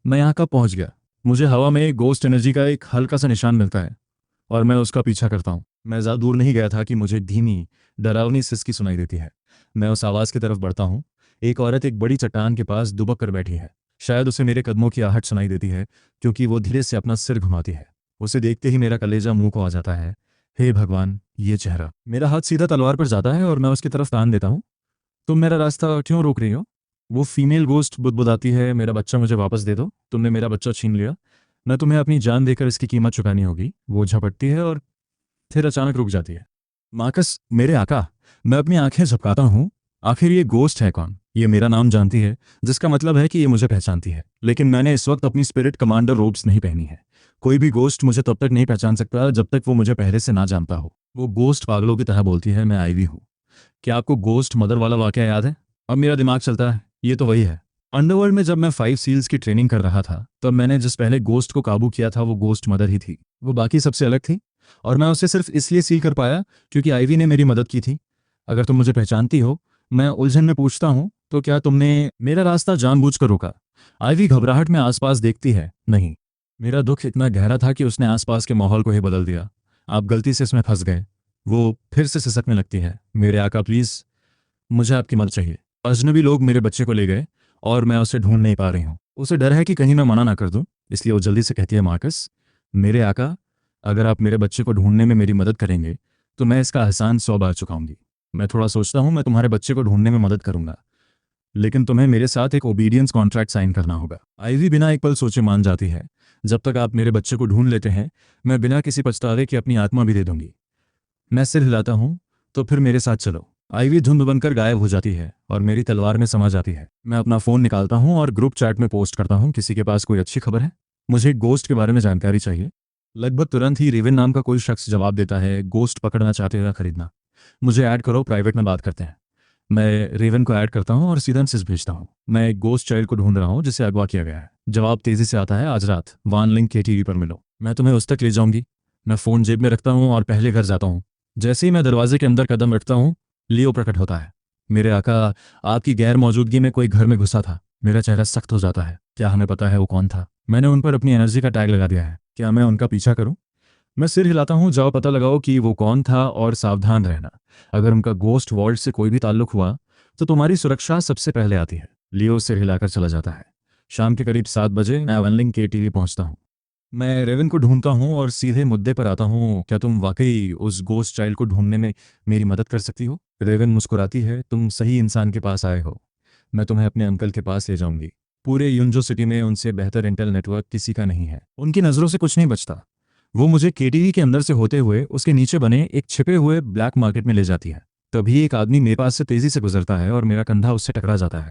मैं यहाँ कब पहुँच गया? मुझे हवा में गोस्ट एनर्जी का एक हल्का सा निशान मिलता है और मैं उसका पीछा करता हूँ। मैं ज़्यादा दूर नहीं गया था कि मुझे धीमी डरावनी सिसकी सुनाई देती है। मैं उस आवाज़ की तरफ बढ़ता हूँ। एक औरत एक बड़ी चट्टान के पास दुबक कर बैठी है। शायद उसे मेरे कदमों की आहट सुनाई देती है, क्योंकि वो धीरे से अपना सिर घुमाती है। उसे देखते ही मेरा कलेजा मुंह को आ जाता है। हे भगवान, ये चेहरा! मेरा हाथ सीधा तलवार पर जाता है और मैं उसकी तरफ तान देता हूँ। तुम मेरा रास्ता क्यों रोक रही हो? वो फीमेल गोस्ट बुदबुदाती है, मेरा बच्चा मुझे वापस दे दो, तुमने मेरा बच्चा छीन लिया। न तुम्हें अपनी जान देकर इसकी कीमत चुकानी होगी। वो झपटती है और फिर अचानक रुक जाती है। मार्कस, मेरे आका! मैं अपनी आंखें झपकाता हूँ। आखिर ये गोस्ट है कौन? ये मेरा नाम जानती है, जिसका मतलब है कि ये मुझे पहचानती है। लेकिन मैंने इस वक्त अपनी स्पिरिट कमांडर रोब्स नहीं पहनी है। कोई भी गोस्ट मुझे तब तक नहीं पहचान सकता जब तक वो मुझे पहले से ना जानता हो। वो गोस्ट पागलों की तरह बोलती है, मैं आईवी हूँ। क्या आपको गोस्ट मदर वाला वाकया याद है? अब मेरा दिमाग चलता है, ये तो वही है। अंडरवर्ल्ड में जब मैं 5 सील्स की ट्रेनिंग कर रहा था, तब मैंने जिस पहले गोस्ट को काबू किया था वो गोस्ट मदर ही थी। वो बाकी सबसे अलग थी, और मैं उसे सिर्फ इसलिए सील कर पाया क्योंकि आईवी ने मेरी मदद की थी। अगर तुम मुझे पहचानती हो, मैं उलझन में पूछता हूँ, तो क्या तुमने मेरा रास्ता जानबूझकर रोका? आईवी घबराहट में आसपास देखती है। नहीं। मेरा दुख इतना गहरा था कि उसने आसपास के माहौल को ही बदल दिया। आप गलती से इसमें फंस गए। वो फिर से सिसकने लगती है। मेरे आका प्लीज, मुझे आपकी मदद चाहिए। अजनबी लोग मेरे बच्चे को ले गए और मैं उसे ढूंढ नहीं पा रही हूँ। उसे डर है कि कहीं मैं मना ना कर दूं, इसलिए वो जल्दी से कहती है, मार्कस, मेरे आका, अगर आप मेरे बच्चे को ढूंढने में मेरी मदद करेंगे तो मैं इसका एहसान 100 बार चुकाऊंगी। मैं थोड़ा सोचता हूँ, मैं तुम्हारे बच्चे को ढूंढने में मदद करूंगा, लेकिन तुम्हें मेरे साथ एक ओबीडियंस कॉन्ट्रैक्ट साइन करना होगा। आईवी बिना एक पल सोचे मान जाती है। जब तक आप मेरे बच्चे को ढूंढ लेते हैं, मैं बिना किसी पछतावे के अपनी आत्मा भी दे दूंगी। मैं सिर हिलाता हूँ, तो फिर मेरे साथ चलो। आईवी धुंध बनकर गायब हो जाती है और मेरी तलवार में समा जाती है। मैं अपना फ़ोन निकालता हूँ और ग्रुप चैट में पोस्ट करता हूँ, किसी के पास कोई अच्छी खबर है? मुझे एक गोस्ट के बारे में जानकारी चाहिए। लगभग तुरंत ही रेवन नाम का कोई शख्स जवाब देता है, गोस्ट पकड़ना चाहते हो या खरीदना? मुझे ऐड करो, प्राइवेट में बात करते हैं। मैं रेवन को ऐड करता हूँ और सीधा मैसेज भेजता हूँ। मैं एक गोस्ट चाइल्ड को ढूंढ रहा हूँ जिसे अगवा किया गया है। जवाब तेजी से आता है, आज रात वान लिंक केटीवी पर मिलो, मैं तुम्हें उस तक ले जाऊंगी। मैं फ़ोन जेब में रखता हूँ और पहले घर जाता हूँ। जैसे ही मैं दरवाजे के अंदर कदम रखता हूँ, लियो प्रकट होता है। मेरे आका, आपकी गैर मौजूदगी में कोई घर में घुसा था। मेरा चेहरा सख्त हो जाता है। क्या हमें पता है वो कौन था? मैंने उन पर अपनी एनर्जी का टैग लगा दिया है। क्या मैं उनका पीछा करूं? मैं सिर हिलाता हूं, जाओ पता लगाओ कि वो कौन था और सावधान रहना। अगर उनका गोस्ट वर्ल्ड से कोई भी ताल्लुक हुआ तो तुम्हारी सुरक्षा सबसे पहले आती है। लियो सिर हिलाकर चला जाता है। शाम के करीब 7 बजे मैं वनलिंग केटीवी पहुंचता हूं। मैं रेवन को ढूंढता हूं और सीधे मुद्दे पर आता हूं, क्या तुम वाकई उस गोस्ट चाइल्ड को ढूंढने में मेरी मदद कर सकती हो? रेवन मुस्कुराती है, तुम सही इंसान के पास आए हो। मैं तुम्हें अपने अंकल के पास ले जाऊंगी। पूरे यूंजो सिटी में उनसे बेहतर इंटेल नेटवर्क किसी का नहीं है। उनकी नज़रों से कुछ नहीं बचता। वो मुझे केटीवी के अंदर से होते हुए उसके नीचे बने एक छिपे हुए ब्लैक मार्केट में ले जाती है। तभी एक आदमी मेरे पास से तेजी से गुजरता है और मेरा कंधा उससे टकरा जाता है।